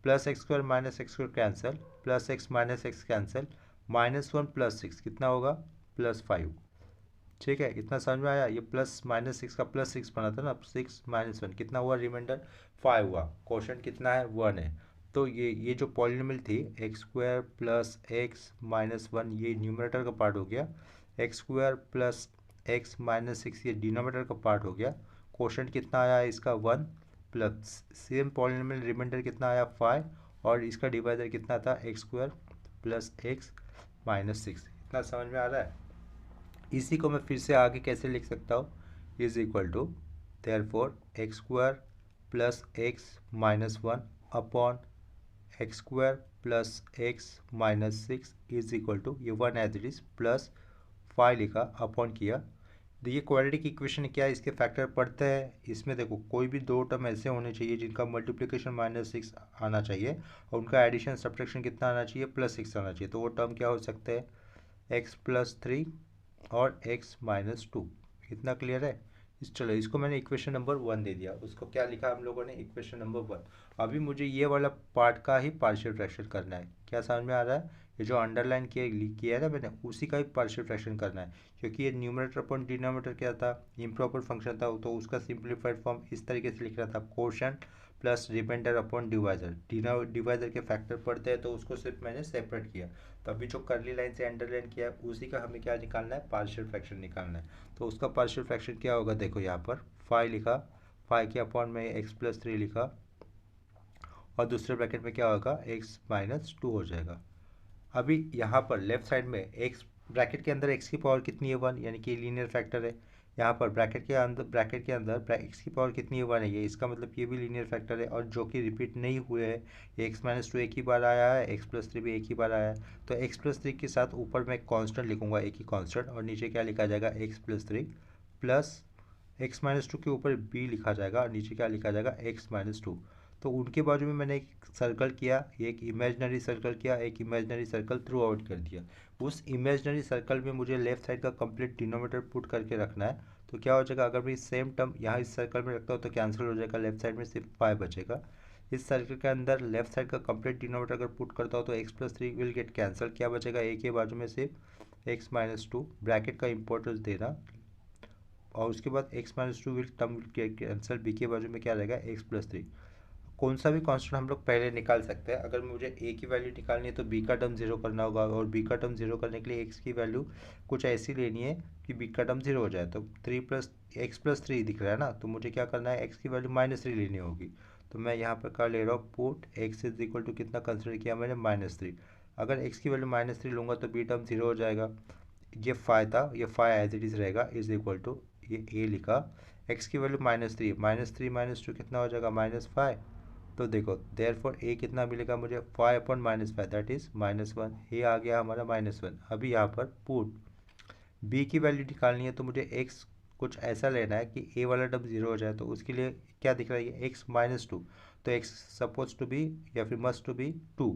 plus x² - x² cancel, plus x - x cancel, -1 + 6 कितना होगा, +5। ठीक है, इतना समझ में आया। ये +-6 का +6 बना था ना, 6 - 1 कितना हुआ, रिमाइंडर 5 हुआ। क्वेश्चन कितना है, 1 है। तो ये जो पॉलिनोमियल थी x² + x - 1, ये न्यूमरेटर का पार्ट हो गया, x² + x - 6 ये डिनोमिनेटर का पार्ट हो गया। क्वेश्चन कितना आया है इसका, 1 प्लस सेम पॉलिनोमियल रिमाइंडर कितना आया 5 और इसका डिवाइजर कितना था x square plus X minus 6। इतना समझ में आ रहा है। इसी को मैं फिर से आगे कैसे लिख सकता हूँ, is equal to therefore X square plus X minus 1 upon X square plus X minus 6 is equal to ये 1 एज इट इज प्लस 5 लिखा अपॉन किया। देखिए क्वाड्रेटिक इक्वेशन क्या है, इसके फैक्टर पढ़ते हैं। इसमें देखो कोई भी दो टर्म ऐसे होने चाहिए जिनका मल्टीप्लिकेशन -6 आना चाहिए और उनका एडिशन सब्ट्रैक्शन कितना आना चाहिए +6 आना चाहिए। तो वो टर्म क्या हो सकते हैं, x+3 और x-2। इतना क्लियर है। चलो इसको मैंने इक्वेशन नंबर 1 दे दिया। उसको क्या लिखा हम लोगों ने, इक्वेशन नंबर 1। अभी मुझे ये वाला पार्ट का ही पार्शियल फ्रैक्शन करना है। क्या समझ में आ रहा है, ये जो अंडरलाइन किया है ना मैंने, उसी का ही पार्शियल फ्रैक्शन करना है। क्योंकि ये न्यूमरेटर अपॉन डिनोमिनेटर क्या था, इम्प्रॉपर फंक्शन था, तो उसका सिंप्लीफाइड फॉर्म इस तरीके से लिख रहा था, quotient plus reminder upon divisor. Divisor के फैक्टर पढ़ते हैं तो उसको सिर्फ मैंने सेपरेट किया। तो अभी जो कर्ली लाइन से अंडरलाइन किया है उसी का हमें क्या निकालना है, पार्शियल फ्रैक्शन निकालना है। तो उसका पार्शियल फ्रैक्शन क्या होगा, देखो यहाँ पर 5 लिखा, 5 के अपॉन में x+3 लिखा और दूसरे ब्रैकेट में क्या होगा, x-2 हो जाएगा। अभी यहाँ पर लेफ्ट साइड में x ब्रैकेट के अंदर x की पावर कितनी है 1, यानी कि लीनियर फैक्टर है। यहाँ पर ब्रैकेट के अंदर x की पावर कितनी है 1 है, ये इसका मतलब ये भी लीनियर फैक्टर है और जो कि रिपीट नहीं हुए हैं। ये x-2 एक ही बार आया है, x+3 भी एक ही बार आया है। तो x+3 के साथ ऊपर मैं कांस्टेंट लिखूंगा, एक ही कांस्टेंट, और नीचे क्या लिखा जाएगा, x+3 प्लस x-2 के ऊपर b लिखा जाएगा और नीचे क्या लिखा जाएगा, x-2। तो उनके बाजू में मैंने एक सर्कल किया, एक इमेजनरी सर्कल किया, एक इमेजनरी सर्कल थ्रू आउट कर दिया। उस इमेजनरी सर्कल में मुझे लेफ्ट साइड का कंप्लीट डिनोमिनेटर पुट करके रखना है। तो क्या हो जाएगा, अगर मैं सेम टर्म यहाँ इस सर्कल में रखता हूँ तो कैंसिल हो जाएगा, लेफ्ट साइड में सिर्फ 5 बचेगा। इस सर्कल के अंदर लेफ्ट साइड का कंप्लीट डिनोमिनेटर अगर पुट करता हूँ तो x+3 विल गेट कैंसिल। क्या बचेगा, एक के बाजू में सिर्फ x-2, ब्रैकेट का इंपॉर्टेंस देना, और उसके बाद x-2 will term cancel, b के बाजू में क्या रहेगा, x+3। कौन सा भी कांस्टेंट हम लोग पहले निकाल सकते हैं। अगर मुझे a की वैल्यू निकालनी है तो b का टर्म 0 करना होगा, और b का टर्म 0 करने के लिए x की वैल्यू कुछ ऐसी लेनी है कि b का टर्म 0 हो जाए। तो 3 प्लस x+3 दिख रहा है ना, तो मुझे क्या करना है, x की वैल्यू -3 लेनी होगी। तो मैं यहाँ पर क्या ले रहा हूँ, put x is equal to कितना कंसिडर किया मैंने, -3। अगर x की वैल्यू -3 लूँगा तो b टर्म 0 हो जाएगा। ये 5 था, ये 5 एज इट इज़ रहेगा, इज इक्वल टू ये a लिखा, x की वैल्यू -3, -3 -2 कितना हो जाएगा, -5। तो देखो देयरफॉर ए कितना मिलेगा मुझे, 5/-5 दैट इज -1। ए आ गया हमारा -1। अभी यहाँ पर पुट बी की वैल्यू निकालनी है तो मुझे एक्स कुछ ऐसा लेना है कि ए वाला टर्म 0 हो जाए। तो उसके लिए क्या दिख रहा है, x-2। तो x सपोज टू बी या फिर must to be 2।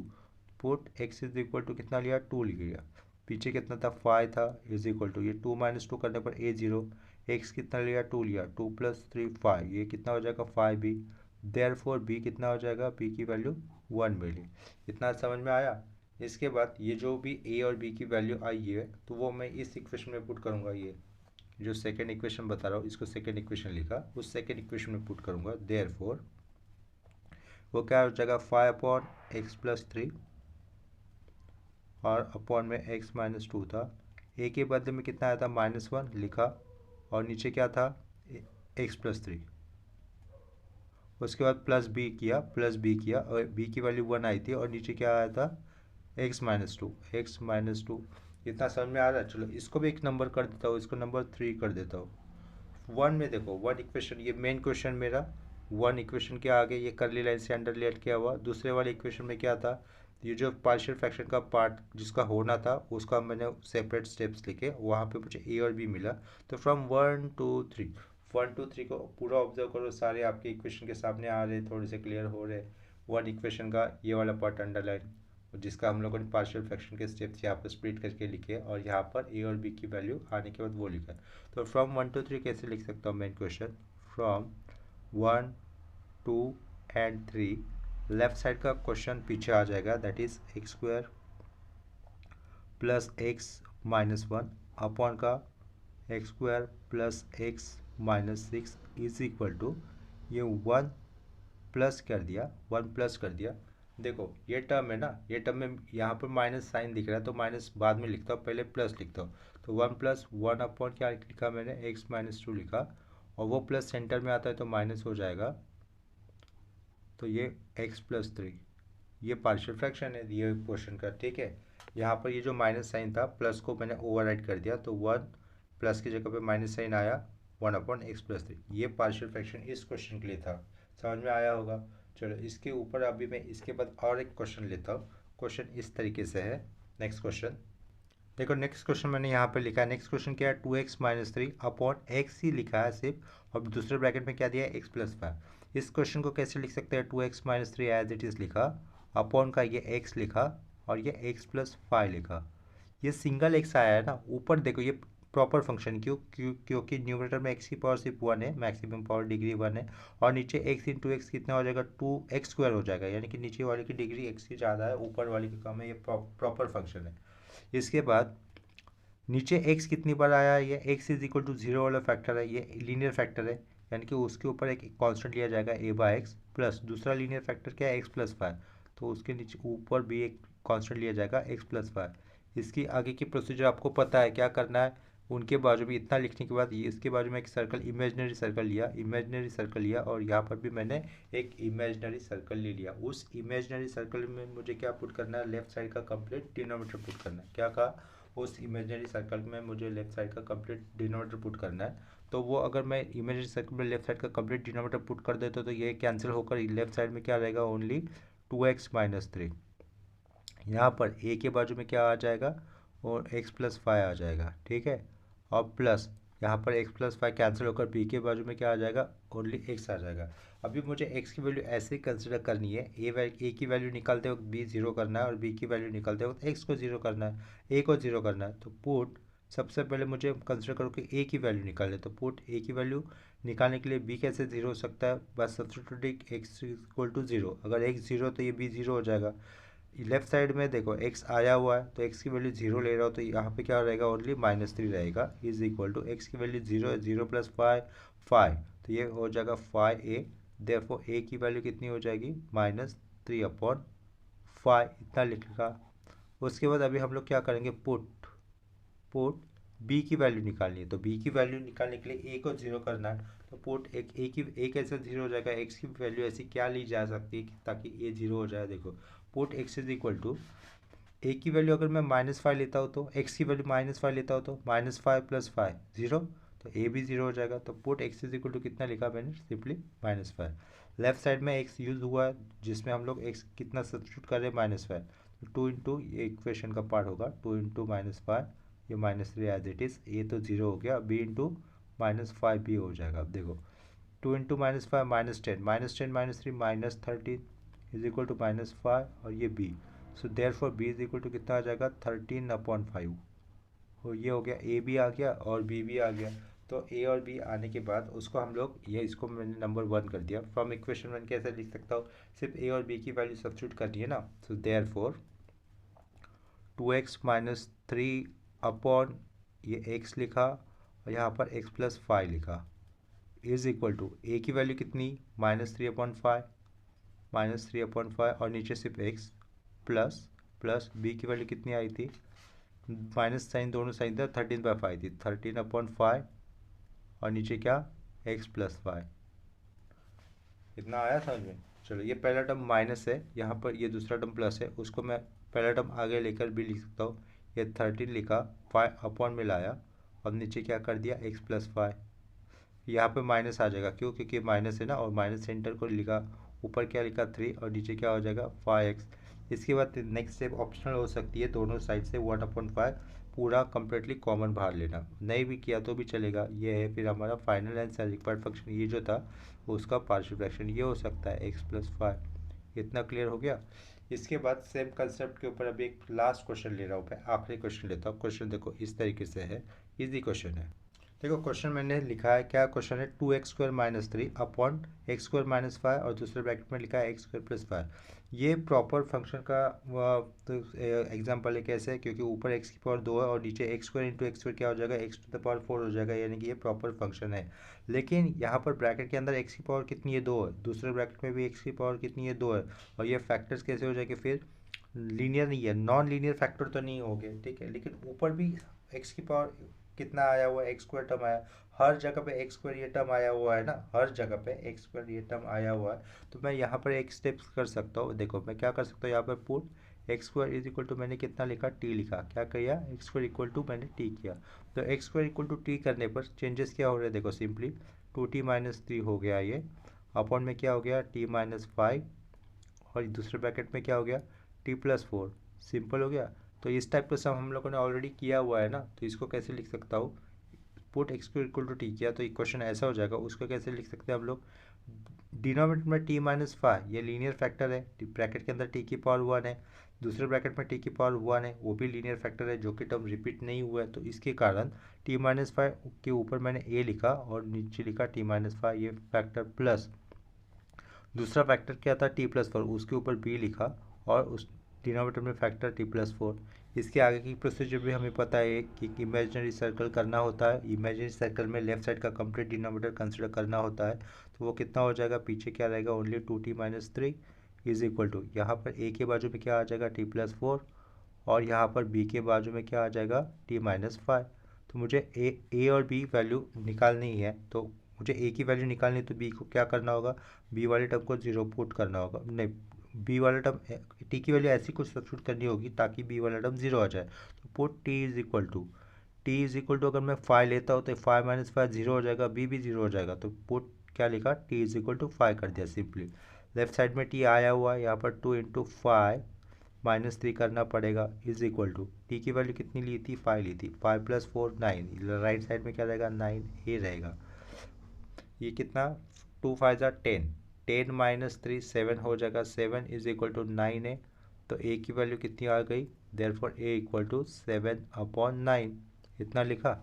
Put x is equal to कितना लिया, 2 लिख लिया। पीछे कितना था, 5 था, इज इक्वल टू ये 2 - 2 करने पर a 0। x कितना लिया, 2 लिया, 2 + 3 5, ये कितना हो जाएगा 5b। देयरफॉर b कितना हो जाएगा, b की वैल्यू 1 मिली। इतना समझ में आया। इसके बाद ये जो भी a और b की वैल्यू आई है तो वो मैं इस इक्वेशन में पुट करूँगा। ये जो सेकेंड इक्वेशन बता रहा हूँ इसको सेकेंड इक्वेशन लिखा, उस सेकेंड इक्वेशन में पुट करूँगा। देयरफॉर वो क्या हो जाएगा, 5/x+3 और अपॉन में x-2 था। a के बदले में कितना आया था, -1 लिखा, और नीचे क्या था, x+3। उसके बाद प्लस b किया और b की वैल्यू 1 आई थी, और नीचे क्या आया था, x-2। इतना समझ में आ रहा है। चलो इसको भी एक नंबर कर देता हूँ, इसको नंबर 3 कर देता हूँ। 1 में देखो 1 इक्वेशन, ये मेन क्वेश्चन मेरा 1 इक्वेशन के आगे ये करली लाइन से अंडरलाइन किया हुआ। दूसरे वाले इक्वेशन में क्या था, ये जो पार्शियल फ्रैक्शन का पार्ट जिसका होना था उसका मैंने सेपरेट स्टेप्स लिखे, वहाँ पे मुझे ए और बी मिला। तो फ्रॉम 1 2 3, 1 2 3 को पूरा ऑब्जर्व करो, सारे आपके इक्वेशन के सामने आ रहे, थोड़े से क्लियर हो रहे। 1 इक्वेशन का ये वाला पार्ट अंडरलाइन, जिसका हम लोगों ने पार्शियल फ्रैक्शन के स्टेप्स यहाँ पर स्प्लिट करके लिखे, और यहाँ पर ए और बी की वैल्यू आने के बाद वो लिखा। तो फ्रॉम 1 2 3 कैसे लिख सकता हूँ main question, from 1 2 and 3, left side का क्वेश्चन पीछे आ जाएगा, that is x² plus x-1 upon का x² plus x-6 is equal to ये 1 प्लस कर दिया। देखो ये टर्म है ना, ये टर्म में यहाँ पर माइनस साइन दिख रहा है तो माइनस बाद में लिखता हूँ, पहले प्लस लिखता हूँ। तो 1 + 1 अपॉन क्या लिखा मैंने, x-2 लिखा, और वो प्लस सेंटर में आता है तो माइनस हो जाएगा। तो ये x+3 ये पार्शियल फ्रैक्शन है ये क्वेश्चन का, ठीक है। यहाँ पर ये जो माइनस साइन था प्लस को मैंने ओवरराइट कर दिया, तो 1 प्लस की जगह पे माइनस साइन आया 1/x+3। ये पार्शियल फ्रैक्शन इस क्वेश्चन के लिए था, समझ में आया होगा। चलो इसके ऊपर अभी मैं इसके बाद और एक क्वेश्चन लेता हूँ। क्वेश्चन इस तरीके से है। नेक्स्ट क्वेश्चन देखो, नेक्स्ट क्वेश्चन मैंने यहाँ पे लिखा है। नेक्स्ट क्वेश्चन क्या है, 2x-3 अपॉन x ही लिखा है सिर्फ, और दूसरे ब्रैकेट में क्या दिया है x+5। इस क्वेश्चन को कैसे लिख सकते हैं, 2x-3 एज इट इज़ लिखा, अपॉन का ये x लिखा और ये x+5 लिखा। ये सिंगल x आया है ना, ऊपर देखो ये प्रॉपर फंक्शन क्योंकि न्यूमरेटर में x की पावर सिर्फ 1 है, मैक्सिमम पावर डिग्री 1 है, और नीचे x इंटू एक्स कितना हो जाएगा, 2x² हो जाएगा, यानी कि नीचे वाले की डिग्री x की ज़्यादा है, ऊपर वाले की कम है। ये प्रॉपर फंक्शन है। इसके बाद नीचे x कितनी बार आया है, ये x इज इक्वल टू 0 वाला फैक्टर है, ये लीनियर फैक्टर है, यानी कि उसके ऊपर एक कांस्टेंट लिया जाएगा a/x, प्लस दूसरा लीनियर फैक्टर क्या है x+5, तो उसके नीचे ऊपर भी एक कांस्टेंट लिया जाएगा x+5। इसकी आगे की प्रोसीजर आपको पता है क्या करना है। उनके बाजू में इतना लिखने के बाद ये इसके बाजू में एक सर्कल, इमेजनरी सर्कल लिया, और यहाँ पर भी मैंने एक इमेजनरी सर्कल ले लिया। उस इमेजनरी सर्कल में मुझे क्या पुट करना है, लेफ्ट साइड का कंप्लीट डिनोमिनेटर पुट करना है। क्या कहा, उस इमेजनरी सर्कल में मुझे लेफ्ट साइड का कंप्लीट डिनोमिनेटर पुट करना है। तो वो अगर मैं इमेजनरी सर्कल में लेफ्ट साइड का कंप्लीट डिनोमिनेटर पुट कर देता तो ये कैंसिल होकर लेफ्ट साइड में क्या रहेगा, ओनली 2x-3। यहाँ पर a के बाजू में क्या आ जाएगा, और x+5 आ जाएगा, ठीक है। और प्लस यहाँ पर x+5 कैंसिल होकर b के बाजू में क्या आ जाएगा, ओनली x आ जाएगा। अभी मुझे x की वैल्यू ऐसे ही कंसिडर करनी है, a की वैल्यू निकालते वक्त b 0 करना है, और b की वैल्यू निकालते वक्त x को 0 करना है, a को 0 करना है। तो पुट सबसे पहले मुझे कंसिडर करो कि a की वैल्यू निकाले, तो पुट a की वैल्यू निकालने के लिए b कैसे 0 हो सकता है, बस सब्स्टिट्यूटिंग x इक्वल टू 0। अगर x 0 तो ये b 0 हो जाएगा। लेफ्ट साइड में देखो x आया हुआ है, तो x की वैल्यू 0 ले रहा हो, तो यहाँ पे क्या रहेगा, ओनली -3 रहेगा, इज इक्वल टू x की वैल्यू 0 है, 0 + 5 5, तो ये हो जाएगा 5a। देयरफॉर a की वैल्यू कितनी हो जाएगी, -3/5, इतना लिखा। उसके बाद अभी हम लोग क्या करेंगे, पुट b की वैल्यू निकालनी है, तो b की वैल्यू निकालने के लिए a को 0 करना है, तो पुट a कैसे 0 हो जाएगा, x की वैल्यू ऐसी क्या ली जा सकती है ताकि a 0 हो जाए। देखो put x is equal to a की वैल्यू अगर मैं -5 लेता हूँ, तो x की वैल्यू -5 लेता हूँ, तो -5 + 5 0, तो a भी 0 हो जाएगा। तो put x is equal to कितना लिखा मैंने, सिंपली -5। लेफ्ट साइड में x यूज़ हुआ है, जिसमें हम लोग x कितना सब्स्टिट्यूट कर रहे हैं, -5, तो 2 इंटू ये इक्वेशन का पार्ट होगा, 2 इंटू -5, ये -3 एज इट इज़, a तो 0 हो गया, b इंटू -5 भी हो जाएगा। अब देखो 2 इंटू -5 -10, -10 -3 -13 इज इक्वल टू -5, और ये b, so therefore B is equal to कितना आ जाएगा, 13/5। और ये हो गया, ए भी आ गया और बी भी आ गया। तो ए और बी आने के बाद उसको हम लोग, ये इसको मैंने नंबर 1 कर दिया। फ्रॉम इक्वेशन 1 कैसे लिख सकता हूँ, सिर्फ ए और बी की वैल्यू सब्स्टिट्यूट करनी है ना। So therefore 2x-3 upon ये x लिखा, और यहाँ पर x+5 लिखा, इज इक्वल टू ए की वैल्यू कितनी, -3/5, -3/5, और नीचे सिर्फ x, प्लस बी की वैल्यू कितनी आई थी, माइनस साइन दोनों साइन था, 13/5 थी, 13/5, और नीचे क्या, x+5। इतना आया समझ में। चलो ये पहला टर्म माइनस है, यहाँ पर ये दूसरा टर्म प्लस है, उसको मैं पहला टर्म आगे लेकर भी लिख सकता हूँ। ये 13 लिखा, 5 अपॉन में लाया, और नीचे क्या कर दिया, x+5। यहाँ पे माइनस आ जाएगा, क्यों, क्योंकि माइनस है ना, और माइनस सेंटर को लिखा, ऊपर क्या लिखा 3, और नीचे क्या हो जाएगा 5x। इसके बाद नेक्स्ट स्टेप ऑप्शनल हो सकती है, दोनों साइड से 1/5 पूरा कम्प्लीटली कॉमन बाहर लेना, नहीं भी किया तो भी चलेगा। ये है फिर हमारा फाइनल आंसर, रिक्वायर्ड फंक्शन ये जो था उसका पार्शियल फ्रैक्शन ये हो सकता है x+5। इतना क्लियर हो गया। इसके बाद सेम कंसेप्ट के ऊपर अभी एक लास्ट क्वेश्चन ले रहा हूँ मैं, आखिरी क्वेश्चन लेता हूँ। क्वेश्चन देखो इस तरीके से है, इजी क्वेश्चन है। देखो क्वेश्चन मैंने लिखा है, क्या क्वेश्चन है, 2x² - 3 अपॉन x² - 5, और दूसरे ब्रैकेट में लिखा है x² + 5। ये प्रॉपर फंक्शन का तो एग्जाम्पल है। कैसे, क्योंकि ऊपर x की पावर 2 है और नीचे x² इंटू x² क्या हो जाएगा, x⁴ हो जाएगा, यानी कि ये प्रॉपर फंक्शन है। लेकिन यहाँ पर ब्रैकेट के अंदर x की पावर कितनी है, 2 है, दूसरे ब्रैकेट में भी x की पावर कितनी है, 2 है, और ये फैक्टर्स कैसे हो जाएंगे फिर, लीनियर नहीं है, नॉन लीनियर फैक्टर तो नहीं हो गए, ठीक है। लेकिन ऊपर भी x की पावर कितना आया हुआ है, एक्स स्क्वायर टर्म आया, हर जगह पे एक्स स्क्वायर ये टर्म आया हुआ है ना, हर जगह पे एक्स स्क्वायर ये टर्म आया हुआ है। तो मैं यहाँ पर एक स्टेप्स कर सकता हूँ, देखो मैं क्या कर सकता हूँ, यहाँ पर put X square is equal to मैंने कितना लिखा, टी लिखा, क्या किया, एक्स स्क्वायर इक्वल टू मैंने टी किया। तो X square equal to T करने पर चेंजेस क्या हो रहे हैं, देखो सिंपली 2t-3 हो गया ये, अपॉन में क्या हो गया t-5, और दूसरे ब्रैकेट में क्या हो गया t+4, सिंपल हो गया। तो इस टाइप का सम हम लोगों ने ऑलरेडी किया हुआ है ना, तो इसको कैसे लिख सकता हूँ, put X square equal to T किया तो इक्वेशन ऐसा हो जाएगा, उसको कैसे लिख सकते हैं हम लोग, डिनोमिनेटर में t-5 ये लीनियर फैक्टर है, ब्रैकेट के अंदर t की पावर 1 है, दूसरे ब्रैकेट में t की पावर 1 है, वो भी लीनियर फैक्टर है जो कि टर्म रिपीट नहीं हुआ है, तो इसके कारण t-5 के ऊपर मैंने a लिखा और नीचे लिखा t-5 ये फैक्टर प्लस दूसरा फैक्टर क्या था t+4, उसके ऊपर b लिखा और उस डिनोमिनेटर में फैक्टर t+4। इसके आगे की प्रोसीजर भी हमें पता है कि इमेजिनरी सर्कल करना होता है, इमेजिनरी सर्कल में लेफ्ट साइड का कंप्लीट डिनोमिनेटर कंसिडर करना होता है, तो वो कितना हो जाएगा, पीछे क्या रहेगा, only 2t-3 is equal to, यहाँ पर a के बाजू में क्या आ जाएगा t+4 और यहाँ पर b के बाजू में क्या आ जाएगा t-5। तो मुझे a और b वैल्यू निकालनी है, तो मुझे a की वैल्यू निकालनी है तो b को क्या करना होगा, b वाले टर्म को 0 पुट करना होगा, नहीं b वाला टर्म t की वैल्यू ऐसी कुछ सब्स्टिट्यूट करनी होगी ताकि b वाला टर्म 0 आ जाए। तो put t is equal to अगर मैं 5 लेता हूँ तो 5-5 0 हो जाएगा, b भी 0 हो जाएगा, तो पुट क्या लिखा, t=5 कर दिया सिंपली। लेफ्ट साइड में t आया हुआ है, यहाँ पर 2 × 5 -3 करना पड़ेगा, इज इक्वल टू टी की वैल्यू कितनी ली थी, 5 ली थी, 5+4 9, राइट साइड में क्या रहेगा 9a रहेगा, ये कितना 2 5 = 10, 10-3 7 हो जाएगा, 7 इज इक्वल टू 9a, तो a की वैल्यू कितनी आ गई, देयरफॉर a इक्वल टू 7/9, इतना लिखा।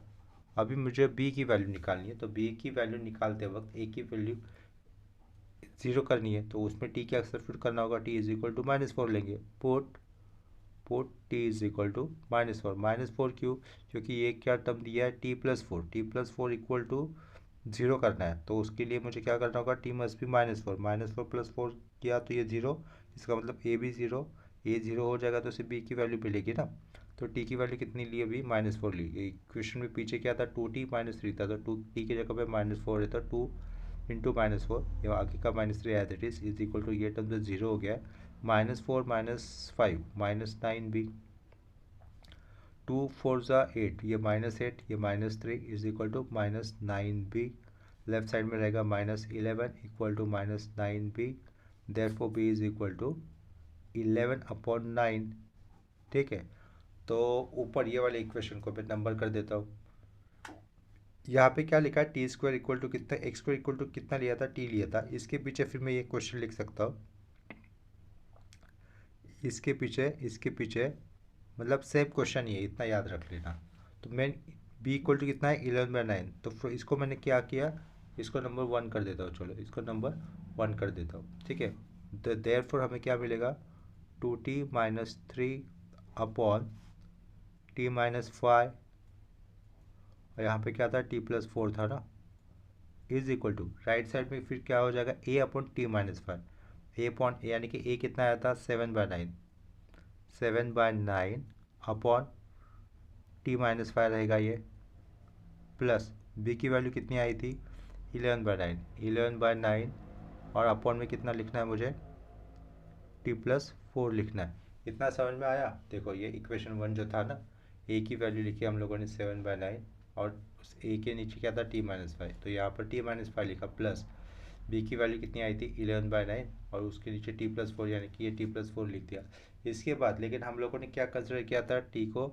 अभी मुझे b की वैल्यू निकालनी है, तो b की वैल्यू निकालते वक्त a की वैल्यू 0 करनी है, तो उसमें t क्या सब्स्टिट्यूट करना होगा, t इज इक्वल टू -4 लेंगे, put t is equal to -4 क्यों, क्योंकि ये क्या टर्म दिया है t+4 इक्वल टू 0 करना है, तो उसके लिए मुझे क्या करना होगा, t मस्ट बी -4 किया तो ये 0, इसका मतलब a भी 0, a 0 हो जाएगा तो सिर्फ b की वैल्यू मिलेगी ना, तो t की वैल्यू कितनी ली अभी -4 ली, इक्वेशन में पीछे क्या था 2t-3 था, तो 2t की जगह पे -4 है, तो 2 × -4 ये आगे का -3 as it is equal to ये टर्म तो 0 हो गया है, -4 -5 -9b, 2 4 = 8, ये -8 ये -3 is equal to -9b, left side में रहेगा -11 equal to -9b, therefore b is equal to 11/9, ठीक है। तो ऊपर ये वाले इक्वेशन को मैं नंबर कर देता हूँ, यहाँ पे क्या लिखा है, t² इक्वल टू कितना, x² इक्वल टू कितना लिया था, t लिया था, इसके पीछे फिर मैं ये क्वेश्चन लिख सकता हूँ, इसके पीछे मतलब सेम क्वेश्चन ही है, इतना याद रख लेना। तो मैं b इक्वल टू कितना है 11/9, तो फिर इसको मैंने क्या किया, इसको नंबर 1 कर देता हूँ, चलो इसको नंबर 1 कर देता हूँ, ठीक है। देयरफॉर हमें क्या मिलेगा 2t-3 अपॉन t-5, और यहाँ पे क्या था t+4 था ना, is equal to right side में फिर क्या हो जाएगा a/t-5, a यानी कि a कितना आया था 7/9 अपॉन t-5 रहेगा ये, प्लस b की वैल्यू कितनी आई थी 11/9 और अपॉन में कितना लिखना है मुझे t+4 लिखना है। इतना समझ में आया, देखो ये इक्वेशन 1 जो था ना, a की वैल्यू लिखी हम लोगों ने 7/9 और उस a के नीचे क्या था t-5, तो यहाँ पर t-5 लिखा, प्लस b की वैल्यू कितनी आई थी 11/9 और उसके नीचे t+4 यानी कि ये t+4 लिख दिया। इसके बाद लेकिन हम लोगों ने क्या कंसिडर किया था, t को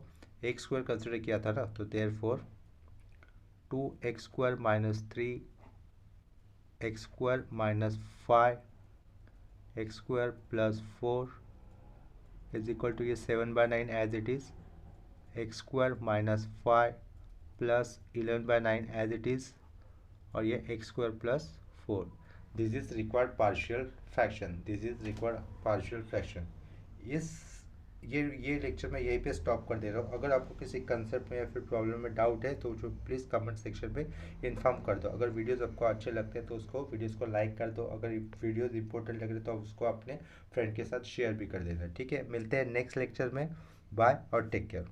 x² कंसिडर किया था ना, तो therefore 2x² - 3 x² - 5 x² + 4 is equal to ये 7/9 as it is, x² - 5 plus 11/9 as it is, और ये x² + 4, this is required partial fraction. इस ये लेक्चर में यहीं पे स्टॉप कर दे रहा हूँ। अगर आपको किसी कंसेप्ट में या फिर प्रॉब्लम में डाउट है तो जो प्लीज़ कमेंट सेक्शन में इन्फॉर्म कर दो। अगर वीडियोस आपको अच्छे लगते हैं तो उसको वीडियोस को लाइक कर दो, अगर वीडियोस इंपॉर्टेंट लग रहे तो उसको अपने फ्रेंड के साथ शेयर भी कर देना, ठीक है। मिलते हैं नेक्स्ट लेक्चर में, बाय और टेक केयर।